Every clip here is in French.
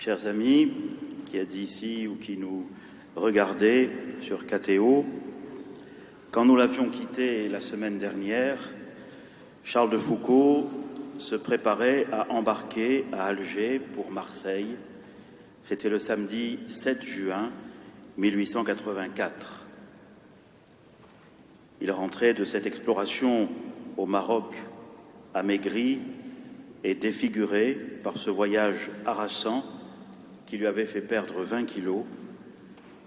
Chers amis qui êtes ici ou qui nous regardez sur KTO, quand nous l'avions quitté la semaine dernière, Charles de Foucauld se préparait à embarquer à Alger pour Marseille. C'était le samedi 7 juin 1884. Il rentrait de cette exploration au Maroc amaigri et défiguré par ce voyage harassant qui lui avait fait perdre 20 kilos,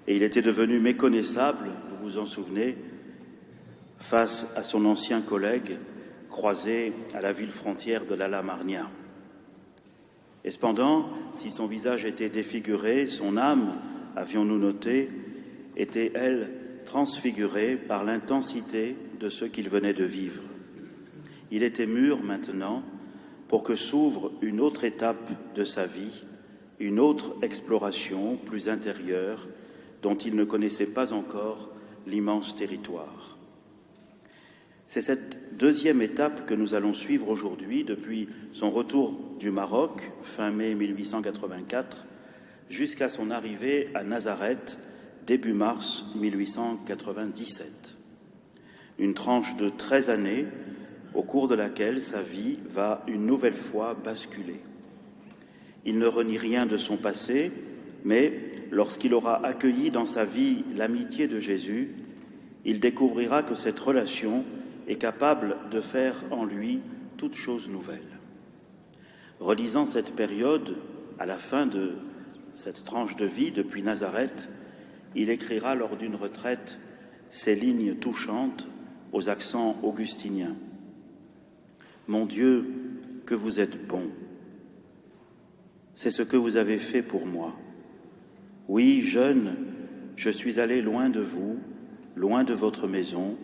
et il était devenu méconnaissable, vous vous en souvenez, face à son ancien collègue croisé à la ville frontière de l'Ala-Marnia. Et cependant, si son visage était défiguré, son âme, avions-nous noté, était, elle, transfigurée par l'intensité de ce qu'il venait de vivre. Il était mûr maintenant pour que s'ouvre une autre étape de sa vie, une autre exploration plus intérieure dont il ne connaissait pas encore l'immense territoire. C'est cette deuxième étape que nous allons suivre aujourd'hui depuis son retour du Maroc, fin mai 1884, jusqu'à son arrivée à Nazareth, début mars 1897. Une tranche de 13 années au cours de laquelle sa vie va une nouvelle fois basculer. Il ne renie rien de son passé, mais lorsqu'il aura accueilli dans sa vie l'amitié de Jésus, il découvrira que cette relation est capable de faire en lui toute chose nouvelle. Relisant cette période, à la fin de cette tranche de vie depuis Nazareth, il écrira lors d'une retraite ces lignes touchantes aux accents augustiniens. « Mon Dieu, que vous êtes bon. C'est ce que vous avez fait pour moi. Oui, jeune, je suis allé loin de vous, loin de votre maison,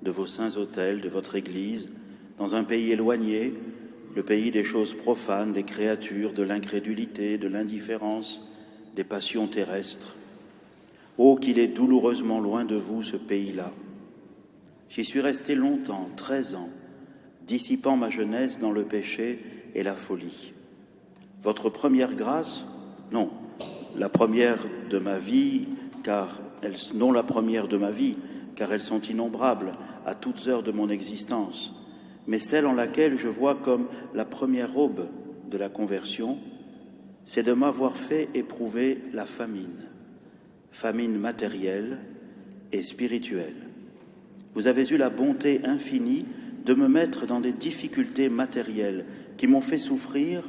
de vos saints autels, de votre Église, dans un pays éloigné, le pays des choses profanes, des créatures, de l'incrédulité, de l'indifférence, des passions terrestres. Oh, qu'il est douloureusement loin de vous, ce pays-là. J'y suis resté longtemps, 13 ans, dissipant ma jeunesse dans le péché et la folie. Votre première grâce, non, la première de ma vie, car elles sont innombrables à toutes heures de mon existence, mais celle en laquelle je vois comme la première aube de la conversion, c'est de m'avoir fait éprouver la famine matérielle et spirituelle. Vous avez eu la bonté infinie de me mettre dans des difficultés matérielles qui m'ont fait souffrir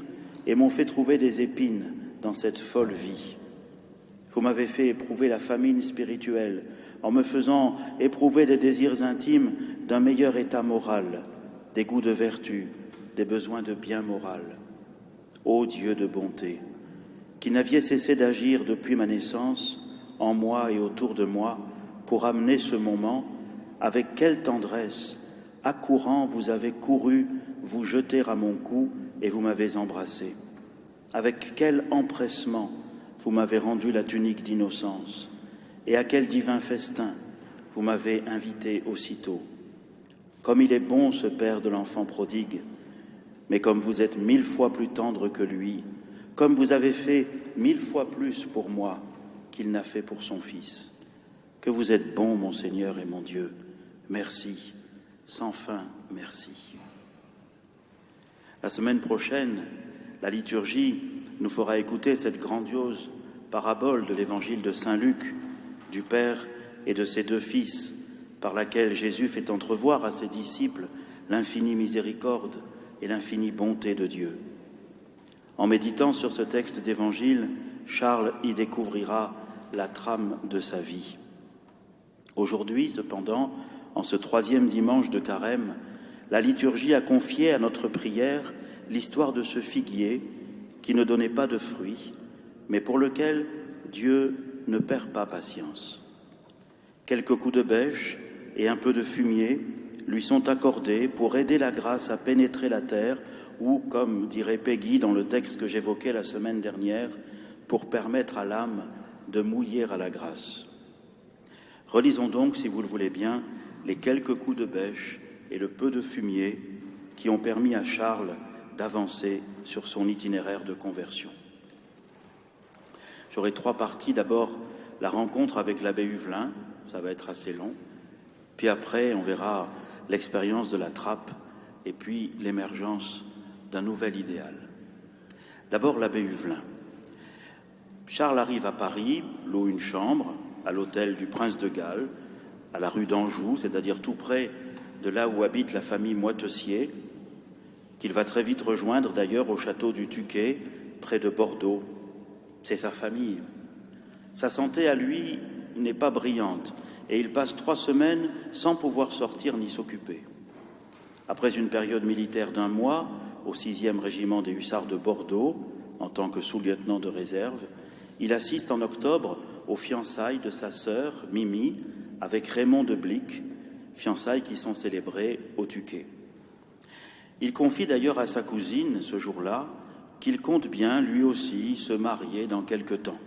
et m'ont fait trouver des épines dans cette folle vie. Vous m'avez fait éprouver la famine spirituelle en me faisant éprouver des désirs intimes d'un meilleur état moral, des goûts de vertu, des besoins de bien moral. Ô Dieu de bonté, qui n'aviez cessé d'agir depuis ma naissance, en moi et autour de moi, pour amener ce moment, avec quelle tendresse, accourant, vous avez couru vous jeter à mon cou et vous m'avez embrassé. Avec quel empressement vous m'avez rendu la tunique d'innocence, et à quel divin festin vous m'avez invité aussitôt. Comme il est bon ce père de l'enfant prodigue, mais comme vous êtes 1000 fois plus tendre que lui, comme vous avez fait 1000 fois plus pour moi qu'il n'a fait pour son fils. Que vous êtes bon, mon Seigneur et mon Dieu. Merci, sans fin merci. La semaine prochaine, la liturgie nous fera écouter cette grandiose parabole de l'évangile de Saint Luc, du Père et de ses deux fils, par laquelle Jésus fait entrevoir à ses disciples l'infinie miséricorde et l'infinie bonté de Dieu. En méditant sur ce texte d'évangile, Charles y découvrira la trame de sa vie. Aujourd'hui, cependant, en ce 3e dimanche de Carême, la liturgie a confié à notre prière l'histoire de ce figuier qui ne donnait pas de fruits, mais pour lequel Dieu ne perd pas patience. Quelques coups de bêche et un peu de fumier lui sont accordés pour aider la grâce à pénétrer la terre ou, comme dirait Peggy dans le texte que j'évoquais la semaine dernière, pour permettre à l'âme de mouiller à la grâce. Relisons donc, si vous le voulez bien, les quelques coups de bêche et le peu de fumier qui ont permis à Charles d'avancer sur son itinéraire de conversion. J'aurai 3 parties. D'abord, la rencontre avec l'abbé Huvelin, ça va être assez long. Puis après, on verra l'expérience de la trappe et puis l'émergence d'un nouvel idéal. D'abord, l'abbé Huvelin. Charles arrive à Paris, loue une chambre à l'hôtel du Prince de Galles, à la rue d'Anjou, c'est-à-dire tout près de là où habite la famille Moitessier, qu'il va très vite rejoindre d'ailleurs au château du Tuquet, près de Bordeaux. C'est sa famille. Sa santé à lui n'est pas brillante et il passe 3 semaines sans pouvoir sortir ni s'occuper. Après une période militaire d'1 mois au 6e régiment des hussards de Bordeaux, en tant que sous-lieutenant de réserve, il assiste en octobre aux fiançailles de sa sœur, Mimi, avec Raymond de Blic, fiançailles qui sont célébrées au Tuquet. Il confie d'ailleurs à sa cousine, ce jour-là, qu'il compte bien, lui aussi, se marier dans quelque temps.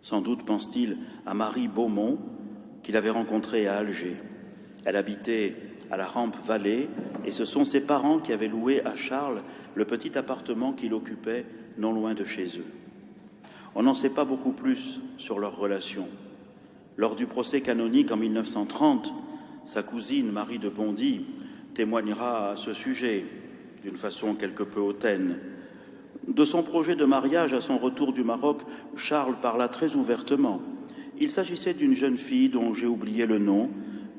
Sans doute pense-t-il à Marie Beaumont, qu'il avait rencontrée à Alger. Elle habitait à la Rampe-Vallée, et ce sont ses parents qui avaient loué à Charles le petit appartement qu'il occupait non loin de chez eux. On n'en sait pas beaucoup plus sur leur relation. Lors du procès canonique en 1930, sa cousine Marie de Bondy témoignera à ce sujet, d'une façon quelque peu hautaine. De son projet de mariage à son retour du Maroc, Charles parla très ouvertement. Il s'agissait d'une jeune fille dont j'ai oublié le nom,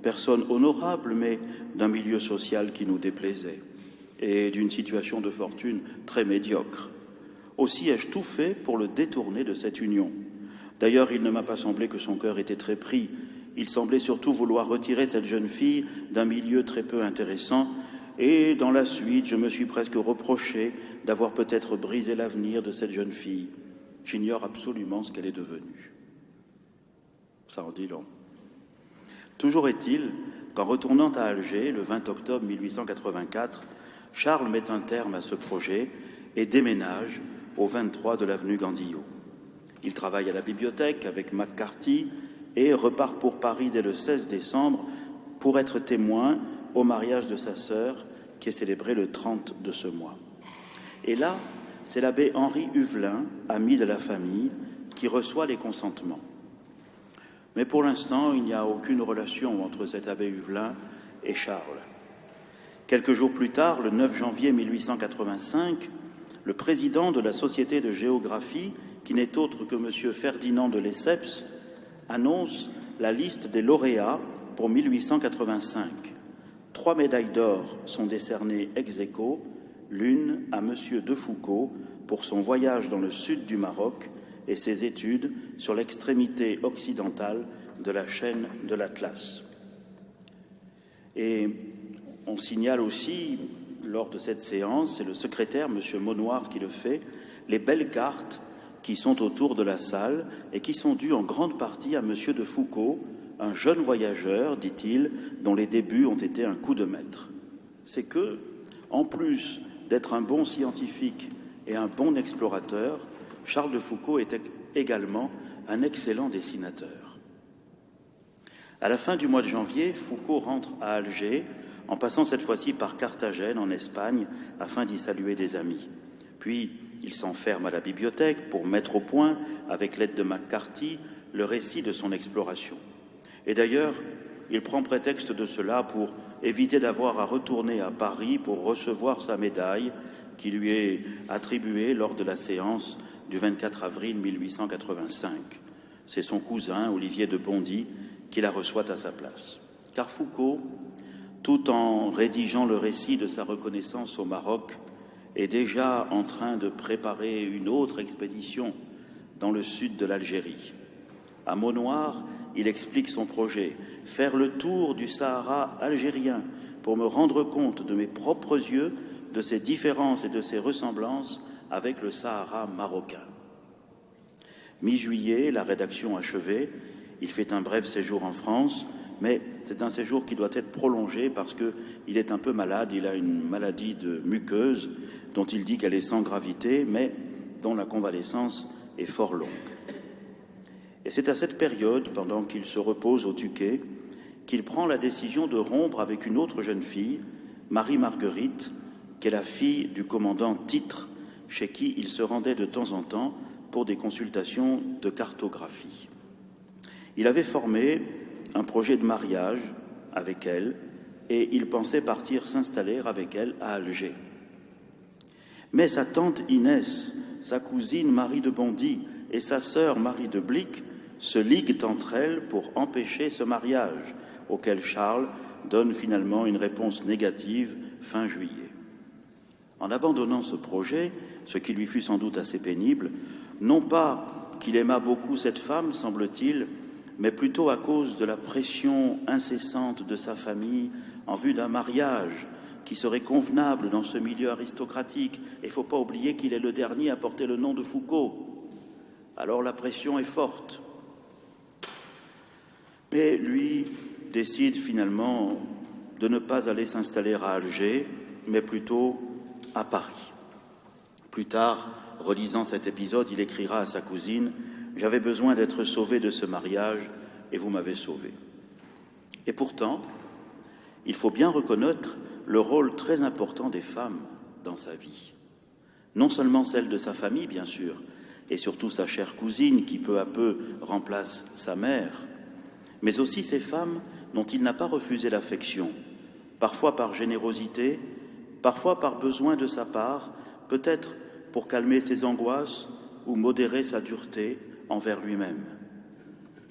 personne honorable, mais d'un milieu social qui nous déplaisait, et d'une situation de fortune très médiocre. Aussi ai-je tout fait pour le détourner de cette union. D'ailleurs, il ne m'a pas semblé que son cœur était très pris. Il semblait surtout vouloir retirer cette jeune fille d'un milieu très peu intéressant, et dans la suite, je me suis presque reproché d'avoir peut-être brisé l'avenir de cette jeune fille. J'ignore absolument ce qu'elle est devenue. Ça en dit long. Toujours est-il qu'en retournant à Alger, le 20 octobre 1884, Charles met un terme à ce projet et déménage au 23 de l'avenue Gandillot. Il travaille à la bibliothèque avec McCarthy et repart pour Paris dès le 16 décembre pour être témoin au mariage de sa sœur qui est célébré le 30 de ce mois. Et là, c'est l'abbé Henri Huvelin, ami de la famille, qui reçoit les consentements. Mais pour l'instant, il n'y a aucune relation entre cet abbé Huvelin et Charles. Quelques jours plus tard, le 9 janvier 1885, le président de la Société de géographie, qui n'est autre que M. Ferdinand de Lesseps, annonce la liste des lauréats pour 1885. 3 médailles d'or sont décernées ex aequo, l'une à M. de Foucauld pour son voyage dans le sud du Maroc et ses études sur l'extrémité occidentale de la chaîne de l'Atlas. Et on signale aussi, lors de cette séance, c'est le secrétaire, M. Maunoir, qui le fait, les belles cartes qui sont autour de la salle et qui sont dues en grande partie à M. de Foucauld, un jeune voyageur, dit-il, dont les débuts ont été un coup de maître. C'est que, en plus d'être un bon scientifique et un bon explorateur, Charles de Foucauld était également un excellent dessinateur. À la fin du mois de janvier, Foucauld rentre à Alger, en passant cette fois-ci par Carthagène, en Espagne, afin d'y saluer des amis. Puis, il s'enferme à la bibliothèque pour mettre au point, avec l'aide de McCarthy, le récit de son exploration. Et d'ailleurs, il prend prétexte de cela pour éviter d'avoir à retourner à Paris pour recevoir sa médaille qui lui est attribuée lors de la séance du 24 avril 1885. C'est son cousin, Olivier de Bondy, qui la reçoit à sa place. Car Foucauld, tout en rédigeant le récit de sa reconnaissance au Maroc, est déjà en train de préparer une autre expédition dans le sud de l'Algérie. À Maunoir, il explique son projet, faire le tour du Sahara algérien pour me rendre compte de mes propres yeux de ses différences et de ses ressemblances avec le Sahara marocain. Mi-juillet, la rédaction achevée, il fait un bref séjour en France, mais c'est un séjour qui doit être prolongé parce qu'il est un peu malade, il a une maladie de muqueuse dont il dit qu'elle est sans gravité, mais dont la convalescence est fort longue. Et c'est à cette période, pendant qu'il se repose au Tuquet, qu'il prend la décision de rompre avec une autre jeune fille, Marie-Marguerite, qui est la fille du commandant Titre, chez qui il se rendait de temps en temps pour des consultations de cartographie. Il avait formé un projet de mariage avec elle et il pensait partir s'installer avec elle à Alger. Mais sa tante Inès, sa cousine Marie de Bondy et sa sœur Marie de Blic se liguent entre elles pour empêcher ce mariage, auquel Charles donne finalement une réponse négative fin juillet. En abandonnant ce projet, ce qui lui fut sans doute assez pénible, non pas qu'il aimât beaucoup cette femme, semble-t-il, mais plutôt à cause de la pression incessante de sa famille en vue d'un mariage qui serait convenable dans ce milieu aristocratique. Et il ne faut pas oublier qu'il est le dernier à porter le nom de Foucault. Alors la pression est forte. Mais lui décide finalement de ne pas aller s'installer à Alger, mais plutôt à Paris. Plus tard, relisant cet épisode, il écrira à sa cousine « J'avais besoin d'être sauvé de ce mariage et vous m'avez sauvé ». Et pourtant, il faut bien reconnaître le rôle très important des femmes dans sa vie. Non seulement celle de sa famille, bien sûr, et surtout sa chère cousine qui peu à peu remplace sa mère, mais aussi ces femmes dont il n'a pas refusé l'affection, parfois par générosité, parfois par besoin de sa part, peut-être pour calmer ses angoisses ou modérer sa dureté envers lui-même.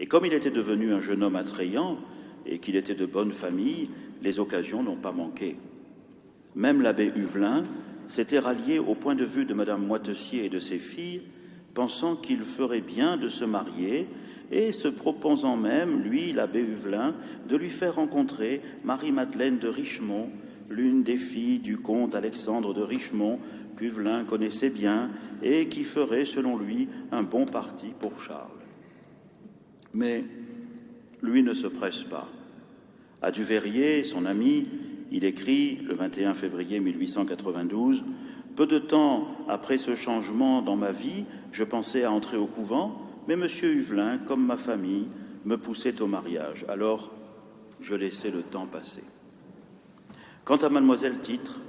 Et comme il était devenu un jeune homme attrayant et qu'il était de bonne famille, les occasions n'ont pas manqué. Même l'abbé Huvelin s'était rallié au point de vue de Madame Moitessier et de ses filles, pensant qu'il ferait bien de se marier et se proposant même, lui, l'abbé Huvelin, de lui faire rencontrer Marie-Madeleine de Richemont, l'une des filles du comte Alexandre de Richemont, qu'Huvelin connaissait bien et qui ferait, selon lui, un bon parti pour Charles. Mais lui ne se presse pas. À Duveyrier, son ami, il écrit, le 21 février 1892, « Peu de temps après ce changement dans ma vie, je pensais à entrer au couvent, mais M. Huvelin, comme ma famille, me poussait au mariage. Alors, je laissais le temps passer. » Quant à mademoiselle Titre,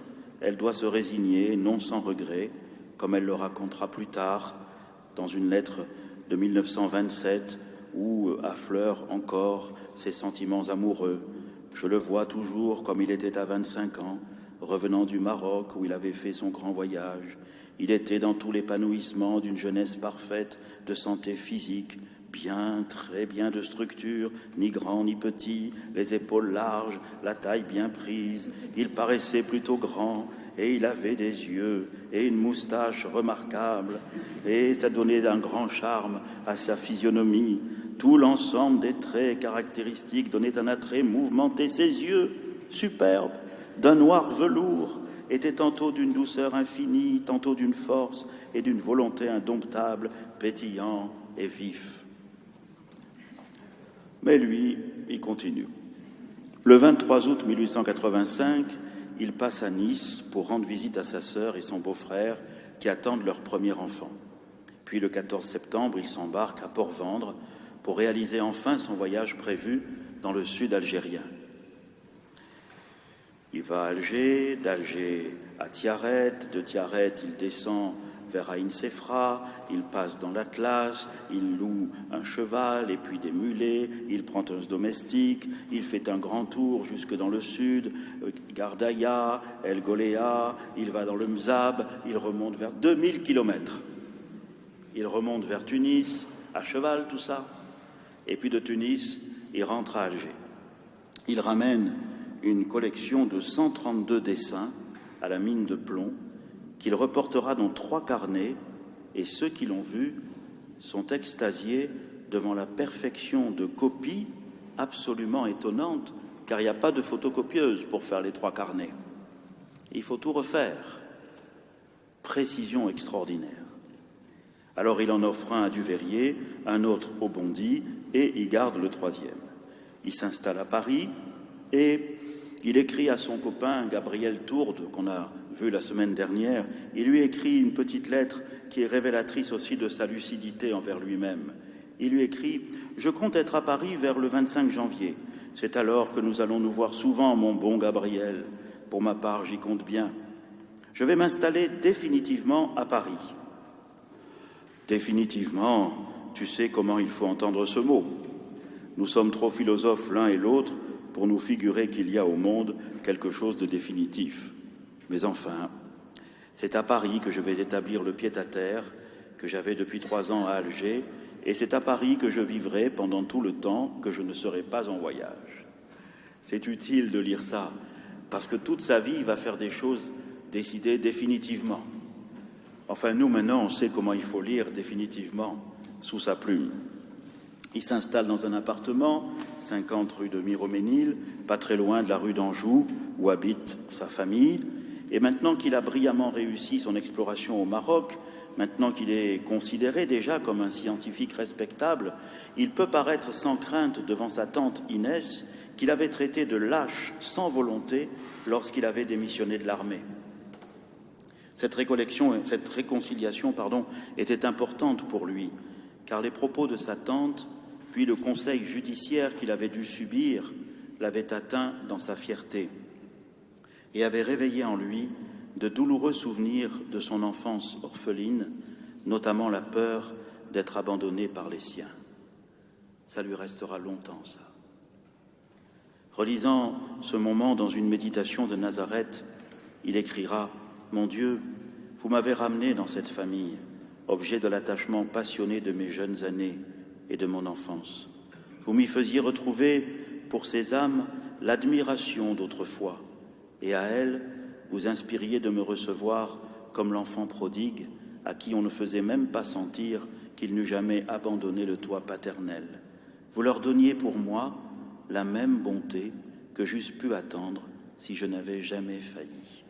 elle doit se résigner, non sans regret, comme elle le racontera plus tard dans une lettre de 1927 où affleurent encore ses sentiments amoureux. Je le vois toujours comme il était à 25 ans, revenant du Maroc où il avait fait son grand voyage. Il était dans tout l'épanouissement d'une jeunesse parfaite, de santé physique, bien, très bien de structure, ni grand ni petit, les épaules larges, la taille bien prise. Il paraissait plutôt grand et il avait des yeux et une moustache remarquable et ça donnait un grand charme à sa physionomie. Tout l'ensemble des traits caractéristiques donnait un attrait mouvementé. Ses yeux, superbes, d'un noir velours, étaient tantôt d'une douceur infinie, tantôt d'une force et d'une volonté indomptable, pétillants et vifs. Mais lui, il continue. Le 23 août 1885, il passe à Nice pour rendre visite à sa sœur et son beau-frère qui attendent leur premier enfant. Puis le 14 septembre, il s'embarque à Port-Vendre pour réaliser enfin son voyage prévu dans le sud algérien. Il va à Alger, d'Alger à Tiaret, de Tiaret il descend vers Aïn Sefra, il passe dans l'Atlas, il loue un cheval et puis des mulets, il prend un domestique, il fait un grand tour jusque dans le sud, Gardaïa, El Goléa, il va dans le Mzab, il remonte vers 2000 kilomètres. Il remonte vers Tunis, à cheval tout ça, et puis de Tunis, il rentre à Alger. Il ramène une collection de 132 dessins à la mine de plomb qu'il reportera dans 3 carnets et ceux qui l'ont vu sont extasiés devant la perfection de copie absolument étonnante car il n'y a pas de photocopieuse pour faire les 3 carnets. Il faut tout refaire. Précision extraordinaire. Alors il en offre un à Duveyrier, un autre au Bondy et il garde le 3e. Il s'installe à Paris et il écrit à son copain Gabriel Tourde, qu'on a vu la semaine dernière. Il lui écrit une petite lettre qui est révélatrice aussi de sa lucidité envers lui-même. Il lui écrit « Je compte être à Paris vers le 25 janvier. C'est alors que nous allons nous voir souvent, mon bon Gabriel. Pour ma part, j'y compte bien. Je vais m'installer définitivement à Paris. Définitivement, tu sais comment il faut entendre ce mot. Nous sommes trop philosophes l'un et l'autre pour nous figurer qu'il y a au monde quelque chose de définitif. Mais enfin, c'est à Paris que je vais établir le pied-à-terre que j'avais depuis 3 ans à Alger, et c'est à Paris que je vivrai pendant tout le temps que je ne serai pas en voyage. C'est utile de lire ça, parce que toute sa vie, il va faire des choses décidées définitivement. Enfin, nous, maintenant, on sait comment il faut lire définitivement sous sa plume. Il s'installe dans un appartement, 50 rue de Miroménil, pas très loin de la rue d'Anjou, où habite sa famille. Et maintenant qu'il a brillamment réussi son exploration au Maroc, maintenant qu'il est considéré déjà comme un scientifique respectable, il peut paraître sans crainte devant sa tante Inès, qu'il avait traité de lâche sans volonté lorsqu'il avait démissionné de l'armée. Cette réconciliation était importante pour lui, car les propos de sa tante, puis le conseil judiciaire qu'il avait dû subir, l'avaient atteint dans sa fierté et avaient réveillé en lui de douloureux souvenirs de son enfance orpheline, notamment la peur d'être abandonné par les siens. Ça lui restera longtemps, ça. Relisant ce moment dans une méditation de Nazareth, il écrira « Mon Dieu, vous m'avez ramené dans cette famille, objet de l'attachement passionné de mes jeunes années et de mon enfance. Vous m'y faisiez retrouver, pour ces âmes, l'admiration d'autrefois, et à elles, vous inspiriez de me recevoir comme l'enfant prodigue à qui on ne faisait même pas sentir qu'il n'eût jamais abandonné le toit paternel. Vous leur donniez pour moi la même bonté que j'eusse pu attendre si je n'avais jamais failli.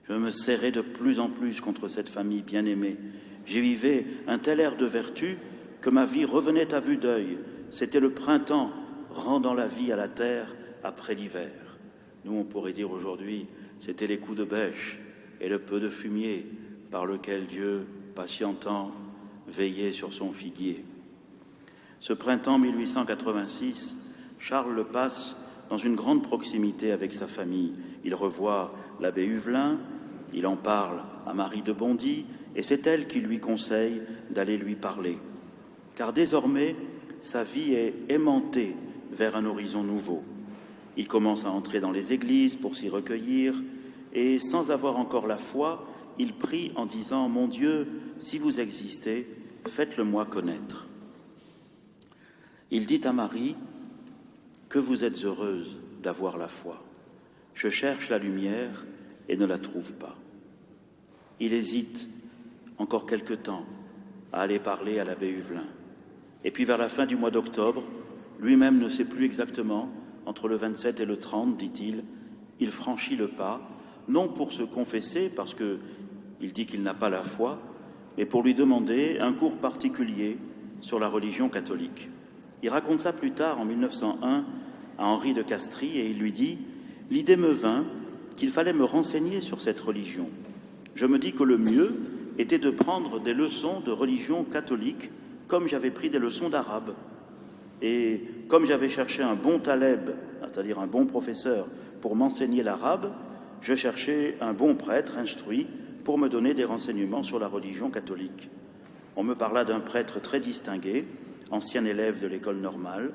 Je me serrais de plus en plus contre cette famille bien-aimée. J'y vivais un tel air de vertu que ma vie revenait à vue d'œil. C'était le printemps rendant la vie à la terre après l'hiver. Nous, on pourrait dire aujourd'hui, c'était les coups de bêche et le peu de fumier par lequel Dieu, patientant, veillait sur son figuier. Ce printemps 1886, Charles le passe dans une grande proximité avec sa famille. Il revoit l'abbé Huvelin, il en parle à Marie de Bondy, et c'est elle qui lui conseille d'aller lui parler. Car désormais, sa vie est aimantée vers un horizon nouveau. Il commence à entrer dans les églises pour s'y recueillir, et sans avoir encore la foi, il prie en disant « Mon Dieu, si vous existez, faites-le-moi connaître ». Il dit à Marie « Que vous êtes heureuse d'avoir la foi. Je cherche la lumière et ne la trouve pas. » Il hésite encore quelque temps à aller parler à l'abbé Huvelin. Et puis vers la fin du mois d'octobre, lui-même ne sait plus exactement, entre le 27 et le 30, dit-il, il franchit le pas, non pour se confesser, parce qu'il dit qu'il n'a pas la foi, mais pour lui demander un cours particulier sur la religion catholique. Il raconte ça plus tard, en 1901, à Henri de Castries, et il lui dit « L'idée me vint qu'il fallait me renseigner sur cette religion. Je me dis que le mieux était de prendre des leçons de religion catholique, comme j'avais pris des leçons d'arabe. Et comme j'avais cherché un bon taleb, c'est-à-dire un bon professeur, pour m'enseigner l'arabe, je cherchais un bon prêtre instruit pour me donner des renseignements sur la religion catholique. On me parla d'un prêtre très distingué, ancien élève de l'école normale.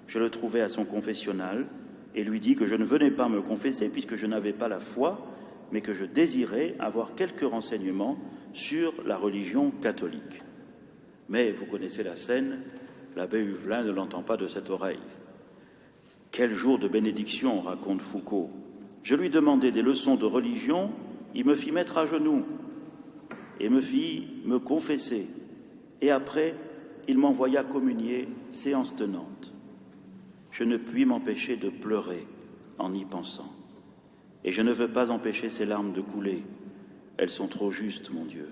Je le trouvai à son confessionnal et lui dis que je ne venais pas me confesser puisque je n'avais pas la foi, mais que je désirais avoir quelques renseignements sur la religion catholique. Mais, vous connaissez la scène, l'abbé Huvelin ne l'entend pas de cette oreille. Quel jour de bénédiction, raconte Foucault. Je lui demandai des leçons de religion, il me fit mettre à genoux et me fit me confesser. Et après, il m'envoya communier, séance tenante. Je ne puis m'empêcher de pleurer en y pensant. Et je ne veux pas empêcher ces larmes de couler. Elles sont trop justes, mon Dieu,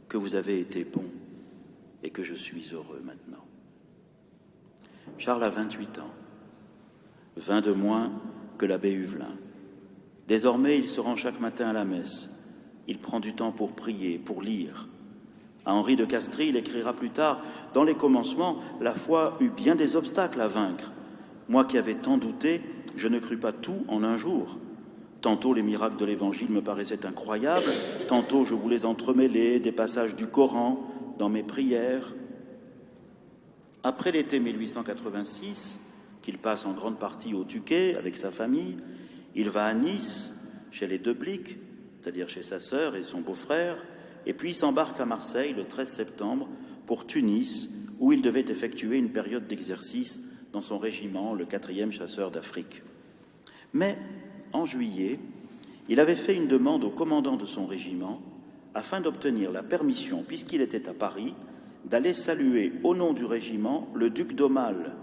que vous avez été bon et que je suis heureux maintenant. Charles a 28 ans, 20 de moins que l'abbé Huvelin. Désormais, il se rend chaque matin à la messe. Il prend du temps pour prier, pour lire. À Henri de Castries, il écrira plus tard « Dans les commencements, la foi eut bien des obstacles à vaincre. Moi qui avais tant douté, je ne crus pas tout en un jour. Tantôt les miracles de l'Évangile me paraissaient incroyables, tantôt je voulais entremêler des passages du Coran dans mes prières. Après l'été 1886, qu'il passe en grande partie au Touquet avec sa famille, il va à Nice, chez les Deblic, c'est-à-dire chez sa sœur et son beau-frère, et puis s'embarque à Marseille le 13 septembre pour Tunis, où il devait effectuer une période d'exercice dans son régiment, le 4e chasseur d'Afrique. Mais, en juillet, il avait fait une demande au commandant de son régiment afin d'obtenir la permission, puisqu'il était à Paris, d'aller saluer au nom du régiment le duc d'Aumale,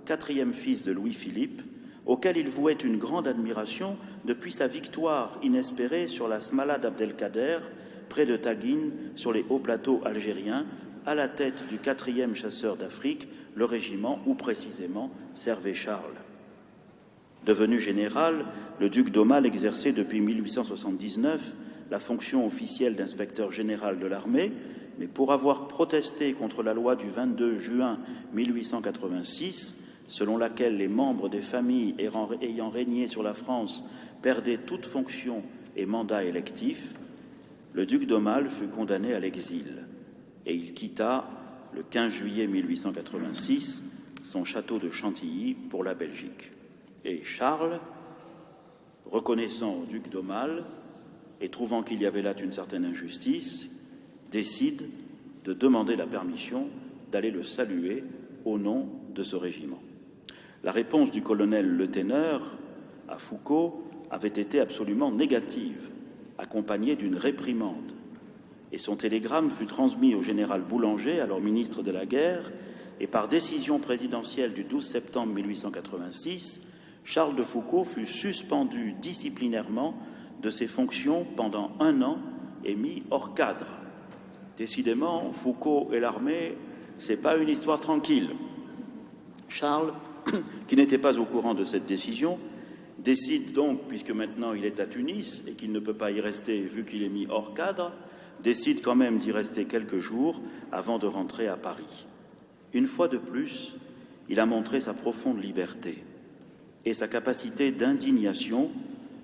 4e fils de Louis-Philippe, auquel il vouait une grande admiration depuis sa victoire inespérée sur la Smala d'Abdelkader, près de Taguine, sur les hauts plateaux algériens, à la tête du 4e chasseur d'Afrique, le régiment où précisément servait Charles. Devenu général, le duc d'Aumale exerçait depuis 1879 la fonction officielle d'inspecteur général de l'armée, mais pour avoir protesté contre la loi du 22 juin 1886, selon laquelle les membres des familles ayant régné sur la France perdaient toute fonction et mandat électif, le duc d'Aumale fut condamné à l'exil et il quitta, le 15 juillet 1886, son château de Chantilly pour la Belgique. Et Charles, reconnaissant au duc d'Aumale et trouvant qu'il y avait là une certaine injustice, décide de demander la permission d'aller le saluer au nom de ce régiment. La réponse du colonel Le Téneur à Foucault avait été absolument négative, accompagnée d'une réprimande. Et son télégramme fut transmis au général Boulanger, alors ministre de la Guerre, et par décision présidentielle du 12 septembre 1886, Charles de Foucault fut suspendu disciplinairement de ses fonctions pendant 1 an et mis hors cadre. Décidément, Foucault et l'armée, c'est pas une histoire tranquille. Charles, qui n'était pas au courant de cette décision, décide donc, puisque maintenant il est à Tunis et qu'il ne peut pas y rester vu qu'il est mis hors cadre, décide quand même d'y rester quelques jours avant de rentrer à Paris. Une fois de plus, il a montré sa profonde liberté et sa capacité d'indignation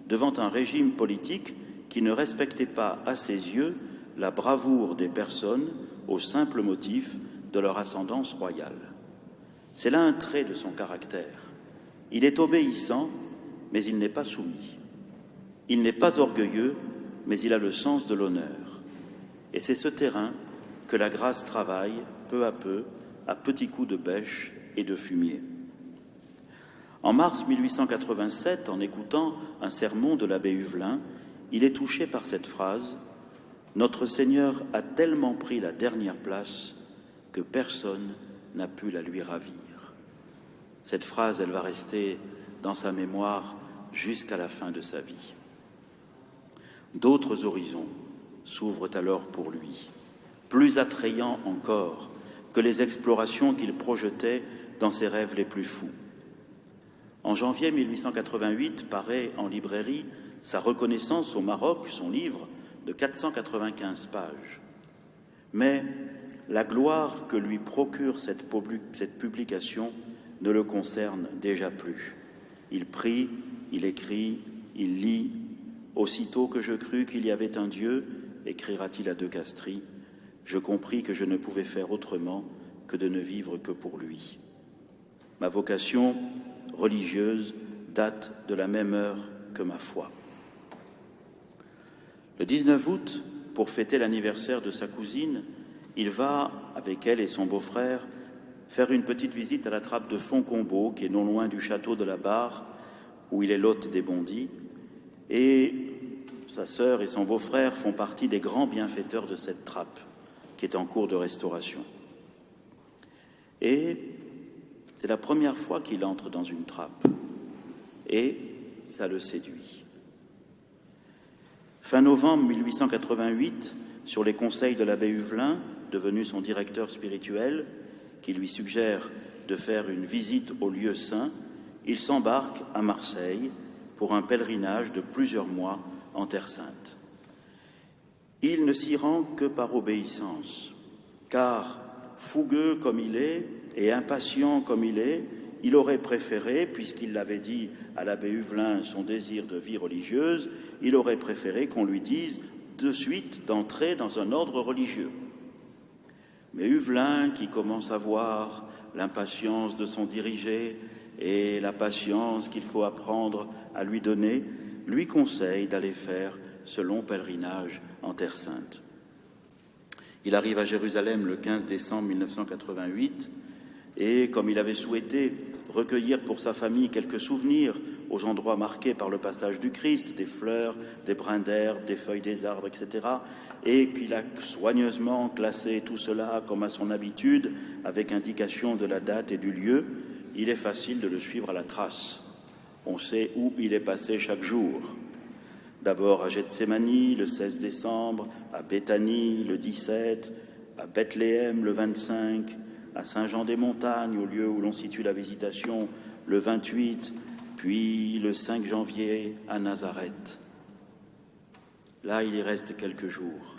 devant un régime politique qui ne respectait pas, à ses yeux, la bravoure des personnes au simple motif de leur ascendance royale. C'est là un trait de son caractère. Il est obéissant, mais il n'est pas soumis. Il n'est pas orgueilleux, mais il a le sens de l'honneur. Et c'est ce terrain que la grâce travaille, peu, à petits coups de bêche et de fumier. En mars 1887, en écoutant un sermon de l'abbé Huvelin, il est touché par cette phrase « Notre Seigneur a tellement pris la dernière place que personne n'a pu la lui ravir. » Cette phrase, elle va rester dans sa mémoire jusqu'à la fin de sa vie. D'autres horizons s'ouvrent alors pour lui, plus attrayants encore que les explorations qu'il projetait dans ses rêves les plus fous. En janvier 1888 paraît en librairie Sa reconnaissance au Maroc, son livre de 495 pages. Mais la gloire que lui procure cette publication ne le concerne déjà plus. Il prie, il écrit, il lit. Aussitôt que je crus qu'il y avait un Dieu, écrira-t-il à De Castries, je compris que je ne pouvais faire autrement que de ne vivre que pour lui. Ma vocation religieuse date de la même heure que ma foi. Le 19 août, pour fêter l'anniversaire de sa cousine, il va, avec elle et son beau-frère, faire une petite visite à la trappe de Fontcombault, qui est non loin du château de la Barre, où il est l'hôte des Bondy, et sa sœur et son beau-frère font partie des grands bienfaiteurs de cette trappe, qui est en cours de restauration. Et c'est la première fois qu'il entre dans une trappe, et ça le séduit. Fin novembre 1888, sur les conseils de l'abbé Huvelin, devenu son directeur spirituel, qui lui suggère de faire une visite au lieu saint, il s'embarque à Marseille pour un pèlerinage de plusieurs mois en Terre Sainte. Il ne s'y rend que par obéissance, car fougueux comme il est et impatient comme il est, il aurait préféré, puisqu'il l'avait dit à l'abbé Huvelin son désir de vie religieuse, il aurait préféré qu'on lui dise de suite d'entrer dans un ordre religieux. Mais Huvelin, qui commence à voir l'impatience de son dirigé et la patience qu'il faut apprendre à lui donner, lui conseille d'aller faire ce long pèlerinage en Terre Sainte. Il arrive à Jérusalem le 15 décembre 1988 et, comme il avait souhaité recueillir pour sa famille quelques souvenirs aux endroits marqués par le passage du Christ, des fleurs, des brins d'herbe, des feuilles des arbres, etc., et qu'il a soigneusement classé tout cela comme à son habitude, avec indication de la date et du lieu, il est facile de le suivre à la trace. On sait où il est passé chaque jour. D'abord à Gethsémani le 16 décembre, à Béthanie le 17, à Bethléem le 25, à Saint-Jean-des-Montagnes, au lieu où l'on situe la visitation, le 28, puis le 5 janvier à Nazareth. Là, il y reste quelques jours,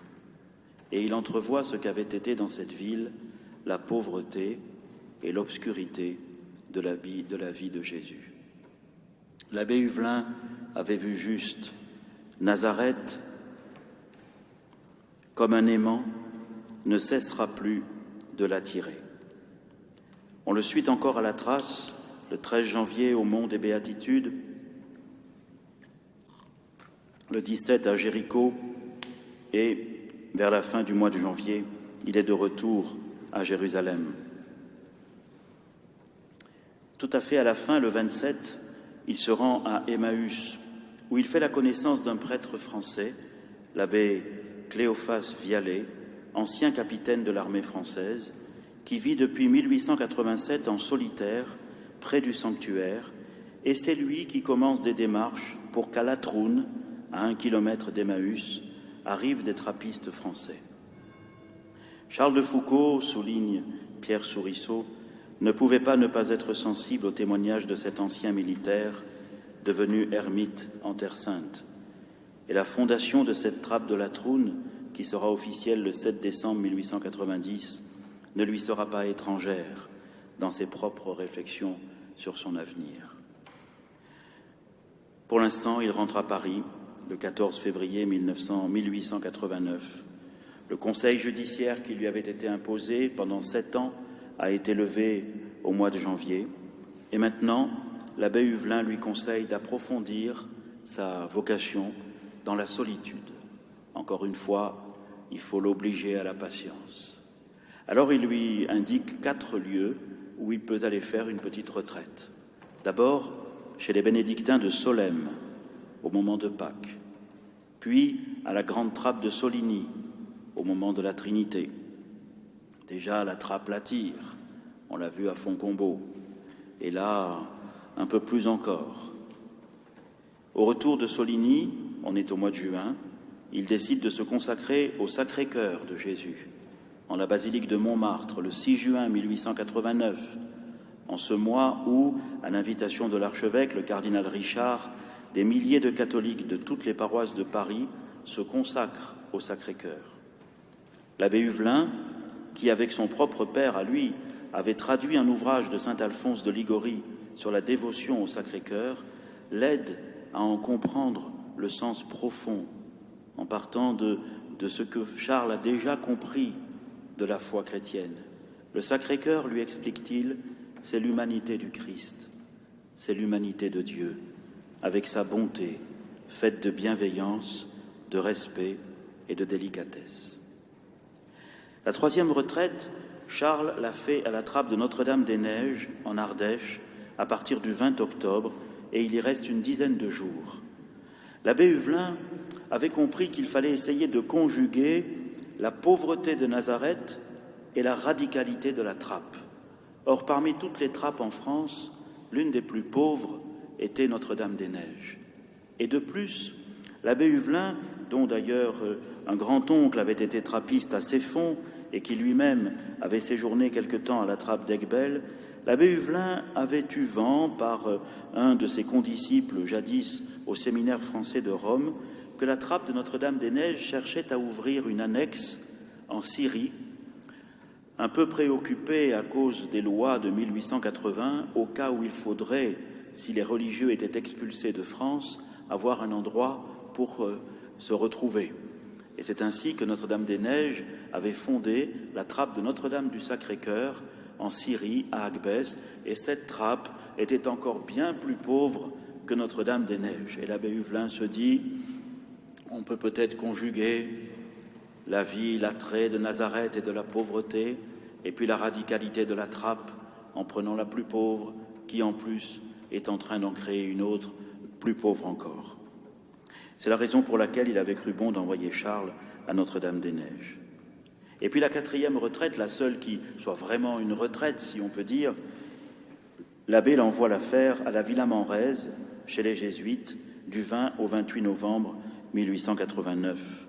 et il entrevoit ce qu'avait été dans cette ville la pauvreté et l'obscurité de la vie de Jésus. L'abbé Huvelin avait vu juste Nazareth, comme un aimant, ne cessera plus de l'attirer. On le suit encore à la trace, le 13 janvier au Mont des Béatitudes, le 17 à Jéricho, et vers la fin du mois de janvier, il est de retour à Jérusalem. Tout à fait à la fin, le 27, il se rend à Emmaüs, où il fait la connaissance d'un prêtre français, l'abbé Cléophas Vialet, ancien capitaine de l'armée française, qui vit depuis 1887 en solitaire, près du sanctuaire, et c'est lui qui commence des démarches pour qu'à La Troune, à 1 kilomètre d'Emmaüs, arrivent des trappistes français. Charles de Foucauld, souligne Pierre Sourisseau, ne pouvait pas ne pas être sensible au témoignage de cet ancien militaire devenu ermite en Terre Sainte. Et la fondation de cette trappe de La Troune, qui sera officielle le 7 décembre 1890, ne lui sera pas étrangère dans ses propres réflexions sur son avenir. Pour l'instant, il rentre à Paris le 14 février 1889. Le conseil judiciaire qui lui avait été imposé pendant 7 ans a été levé au mois de janvier. Et maintenant, l'abbé Huvelin lui conseille d'approfondir sa vocation dans la solitude. Encore une fois, il faut l'obliger à la patience. Alors il lui indique 4 lieux où il peut aller faire une petite retraite. D'abord, chez les bénédictins de Solesmes, au moment de Pâques, puis à la grande trappe de Soligny, au moment de la Trinité. Déjà, la trappe l'attire, on l'a vu à Fontcombault, et là, un peu plus encore. Au retour de Soligny, on est au mois de juin, il décide de se consacrer au Sacré-Cœur de Jésus, en la basilique de Montmartre, le 6 juin 1889, en ce mois où, à l'invitation de l'archevêque, le cardinal Richard, des milliers de catholiques de toutes les paroisses de Paris se consacrent au Sacré-Cœur. L'abbé Huvelin, qui avec son propre père à lui avait traduit un ouvrage de saint Alphonse de Ligorie sur la dévotion au Sacré-Cœur, l'aide à en comprendre le sens profond, en partant de ce que Charles a déjà compris de la foi chrétienne. Le Sacré-Cœur, lui explique-t-il, c'est l'humanité du Christ, c'est l'humanité de Dieu, avec sa bonté, faite de bienveillance, de respect et de délicatesse. La 3e retraite, Charles l'a fait à la trappe de Notre-Dame-des-Neiges, en Ardèche, à partir du 20 octobre, et il y reste une dizaine de jours. L'abbé Huvelin avait compris qu'il fallait essayer de conjuguer la pauvreté de Nazareth et la radicalité de la trappe. Or, parmi toutes les trappes en France, l'une des plus pauvres était Notre-Dame-des-Neiges. Et de plus, l'abbé Huvelin, dont d'ailleurs un grand-oncle avait été trappiste à Ceffonds et qui lui-même avait séjourné quelque temps à la trappe d'Aiguebelle, l'abbé Huvelin avait eu vent par un de ses condisciples jadis au séminaire français de Rome que la trappe de Notre-Dame-des-Neiges cherchait à ouvrir une annexe en Syrie un peu préoccupé à cause des lois de 1880, au cas où il faudrait, si les religieux étaient expulsés de France, avoir un endroit pour se retrouver. Et c'est ainsi que Notre-Dame-des-Neiges avait fondé la trappe de Notre-Dame du Sacré-Cœur en Syrie, à Agbès, et cette trappe était encore bien plus pauvre que Notre-Dame-des-Neiges. Et l'abbé Huvelin se dit, on peut peut-être conjuguer la vie, l'attrait de Nazareth et de la pauvreté, et puis la radicalité de la trappe, en prenant la plus pauvre, qui en plus est en train d'en créer une autre, plus pauvre encore. C'est la raison pour laquelle il avait cru bon d'envoyer Charles à Notre-Dame-des-Neiges. Et puis la 4e retraite, la seule qui soit vraiment une retraite, si on peut dire, l'abbé l'envoie la faire à la Villa Manrese, chez les Jésuites, du 20 au 28 novembre 1889.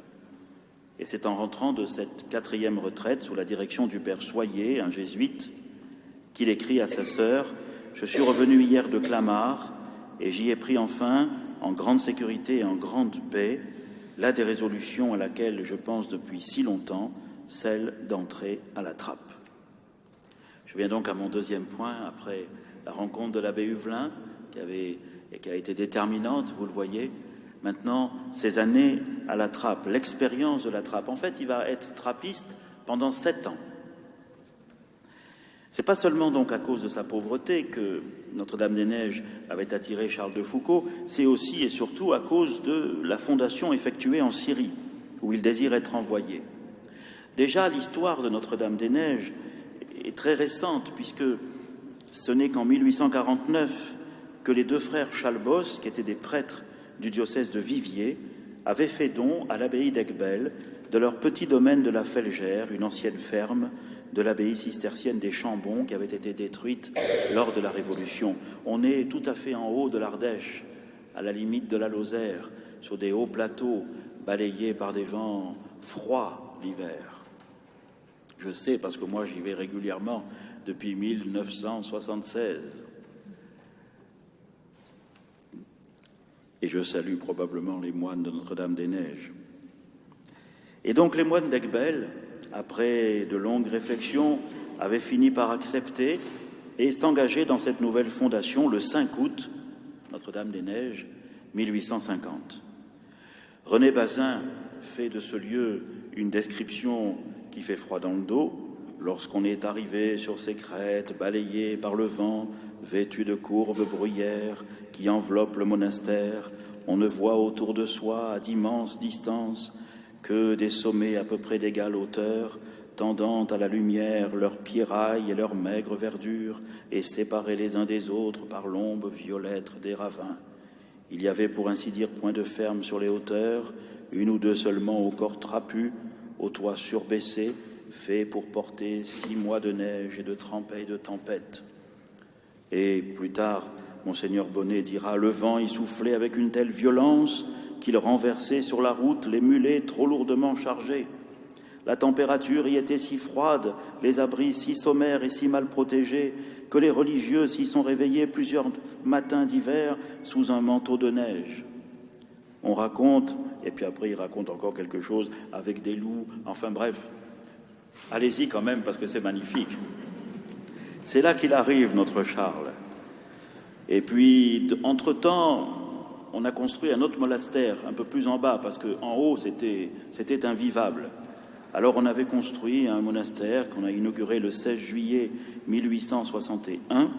Et c'est en rentrant de cette 4e retraite, sous la direction du père Soyer, un jésuite, qu'il écrit à sa sœur « Je suis revenu hier de Clamart et j'y ai pris enfin, en grande sécurité et en grande paix, là des résolutions à laquelle je pense depuis si longtemps, celle d'entrer à la trappe. » Je viens donc à mon 2e point, après la rencontre de l'abbé Huvelin, qui a été déterminante, vous le voyez. Maintenant, ces années à la trappe, l'expérience de la trappe. En fait, il va être trappiste pendant 7 ans. C'est pas seulement donc à cause de sa pauvreté que Notre-Dame-des-Neiges avait attiré Charles de Foucauld, c'est aussi et surtout à cause de la fondation effectuée en Syrie, où il désire être envoyé. Déjà, l'histoire de Notre-Dame-des-Neiges est très récente, puisque ce n'est qu'en 1849 que les 2 frères Chalbos, qui étaient des prêtres du diocèse de Viviers, avaient fait don à l'abbaye d'Aiguebelle de leur petit domaine de la Felgère, une ancienne ferme de l'abbaye cistercienne des Chambons qui avait été détruite lors de la Révolution. On est tout à fait en haut de l'Ardèche, à la limite de la Lozère, sur des hauts plateaux balayés par des vents froids l'hiver. Je sais parce que moi j'y vais régulièrement depuis 1976. Et je salue probablement les moines de Notre-Dame-des-Neiges. Et donc les moines d'Aiguebelle, après de longues réflexions, avaient fini par accepter et s'engager dans cette nouvelle fondation le 5 août, Notre-Dame-des-Neiges, 1850. René Bazin fait de ce lieu une description qui fait froid dans le dos. Lorsqu'on est arrivé sur ces crêtes, balayées par le vent, vêtues de courbes bruyères qui enveloppent le monastère, on ne voit autour de soi, à d'immenses distances, que des sommets à peu près d'égale hauteur, tendant à la lumière leurs pierrailles et leur maigre verdure, et séparés les uns des autres par l'ombre violette des ravins. Il y avait, pour ainsi dire, point de ferme sur les hauteurs, 1 ou 2 seulement au corps trapu, au toit surbaissé, fait pour porter 6 mois de neige et de trempée et de tempête. Et plus tard, Monseigneur Bonnet dira « Le vent y soufflait avec une telle violence qu'il renversait sur la route les mulets trop lourdement chargés. La température y était si froide, les abris si sommaires et si mal protégés, que les religieux s'y sont réveillés plusieurs matins d'hiver sous un manteau de neige. » On raconte, et puis après il raconte encore quelque chose avec des loups, enfin bref. Allez-y quand même, parce que c'est magnifique. C'est là qu'il arrive, notre Charles. Et puis, entre-temps, on a construit un autre monastère, un peu plus en bas, parce qu'en haut, c'était invivable. Alors, on avait construit un monastère qu'on a inauguré le 16 juillet 1861,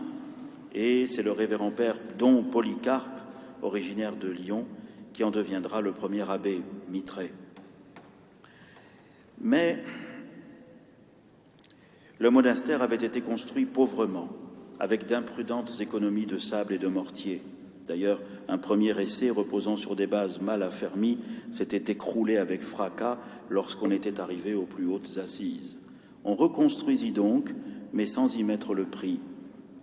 et c'est le révérend père Don Polycarpe, originaire de Lyon, qui en deviendra le premier abbé mitré. Mais le monastère avait été construit pauvrement, avec d'imprudentes économies de sable et de mortier. D'ailleurs, un premier essai reposant sur des bases mal affermies s'était écroulé avec fracas lorsqu'on était arrivé aux plus hautes assises. On reconstruisit donc, mais sans y mettre le prix.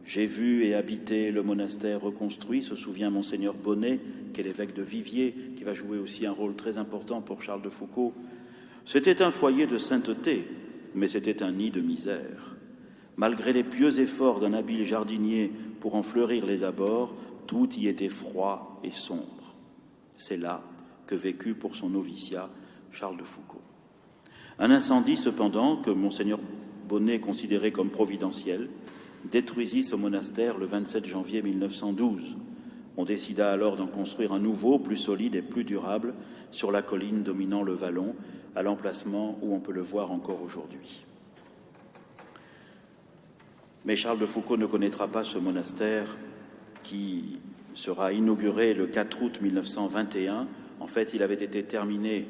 J'ai vu et habité le monastère reconstruit, se souvient Monseigneur Bonnet, qui est l'évêque de Viviers, qui va jouer aussi un rôle très important pour Charles de Foucauld. C'était un foyer de sainteté, mais c'était un nid de misère. Malgré les pieux efforts d'un habile jardinier pour en fleurir les abords, tout y était froid et sombre. C'est là que vécut pour son noviciat Charles de Foucauld. Un incendie, cependant, que Monseigneur Bonnet, considéré comme providentiel, détruisit ce monastère le 27 janvier 1912. On décida alors d'en construire un nouveau, plus solide et plus durable, sur la colline dominant le vallon, à l'emplacement où on peut le voir encore aujourd'hui. Mais Charles de Foucauld ne connaîtra pas ce monastère qui sera inauguré le 4 août 1921. En fait, il avait été terminé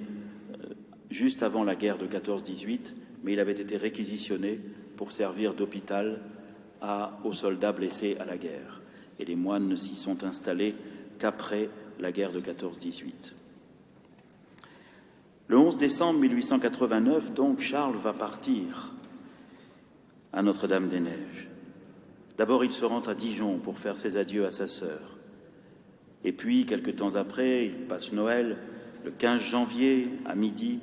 juste avant la guerre de 14-18, mais il avait été réquisitionné pour servir d'hôpital aux soldats blessés à la guerre. Et les moines ne s'y sont installés qu'après la guerre de 14-18. Le 11 décembre 1889, donc, Charles va partir à Notre-Dame-des-Neiges. D'abord, il se rend à Dijon pour faire ses adieux à sa sœur. Et puis, quelque temps après, il passe Noël. Le 15 janvier, à midi,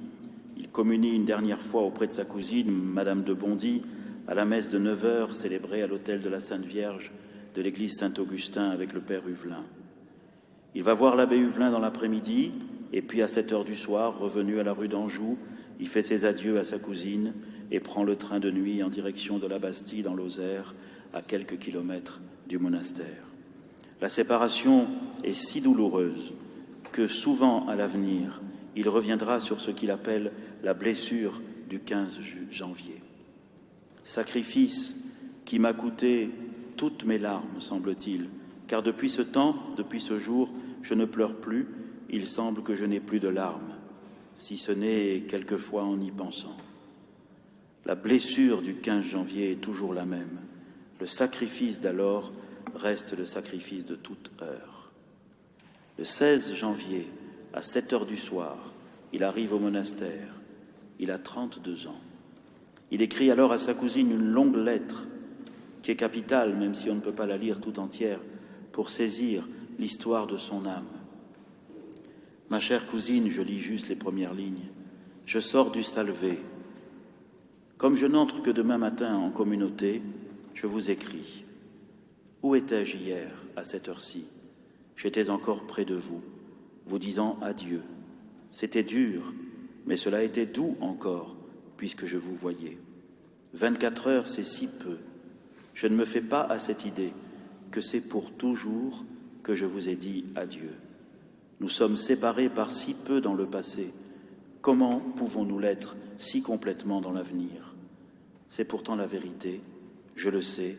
il communie une dernière fois auprès de sa cousine, Madame de Bondy, à la messe de 9h célébrée à l'autel de la Sainte Vierge de l'église Saint-Augustin avec le père Huvelin. Il va voir l'abbé Huvelin dans l'après-midi, et puis à 7h du soir, revenu à la rue d'Anjou, il fait ses adieux à sa cousine et prend le train de nuit en direction de la Bastille dans Lozère, à quelques kilomètres du monastère. La séparation est si douloureuse que souvent à l'avenir, il reviendra sur ce qu'il appelle la blessure du 15 janvier. Sacrifice qui m'a coûté toutes mes larmes, semble-t-il, car depuis ce temps, depuis ce jour, je ne pleure plus, il semble que je n'ai plus de larmes, si ce n'est quelquefois en y pensant. La blessure du 15 janvier est toujours la même. Le sacrifice d'alors reste le sacrifice de toute heure. Le 16 janvier, à 7h du soir, il arrive au monastère. Il a 32 ans. Il écrit alors à sa cousine une longue lettre qui est capitale, même si on ne peut pas la lire tout entière, pour saisir l'histoire de son âme. « Ma chère cousine, je lis juste les premières lignes, je sors du Salvé. Comme je n'entre que demain matin en communauté, je vous écris. Où étais-je hier, à cette heure-ci? J'étais encore près de vous, vous disant adieu. C'était dur, mais cela était doux encore, puisque je vous voyais. 24 heures, c'est si peu. Je ne me fais pas à cette idée que c'est pour toujours que je vous ai dit adieu. Nous sommes séparés par si peu dans le passé. Comment pouvons-nous l'être si complètement dans l'avenir? C'est pourtant la vérité, je le sais,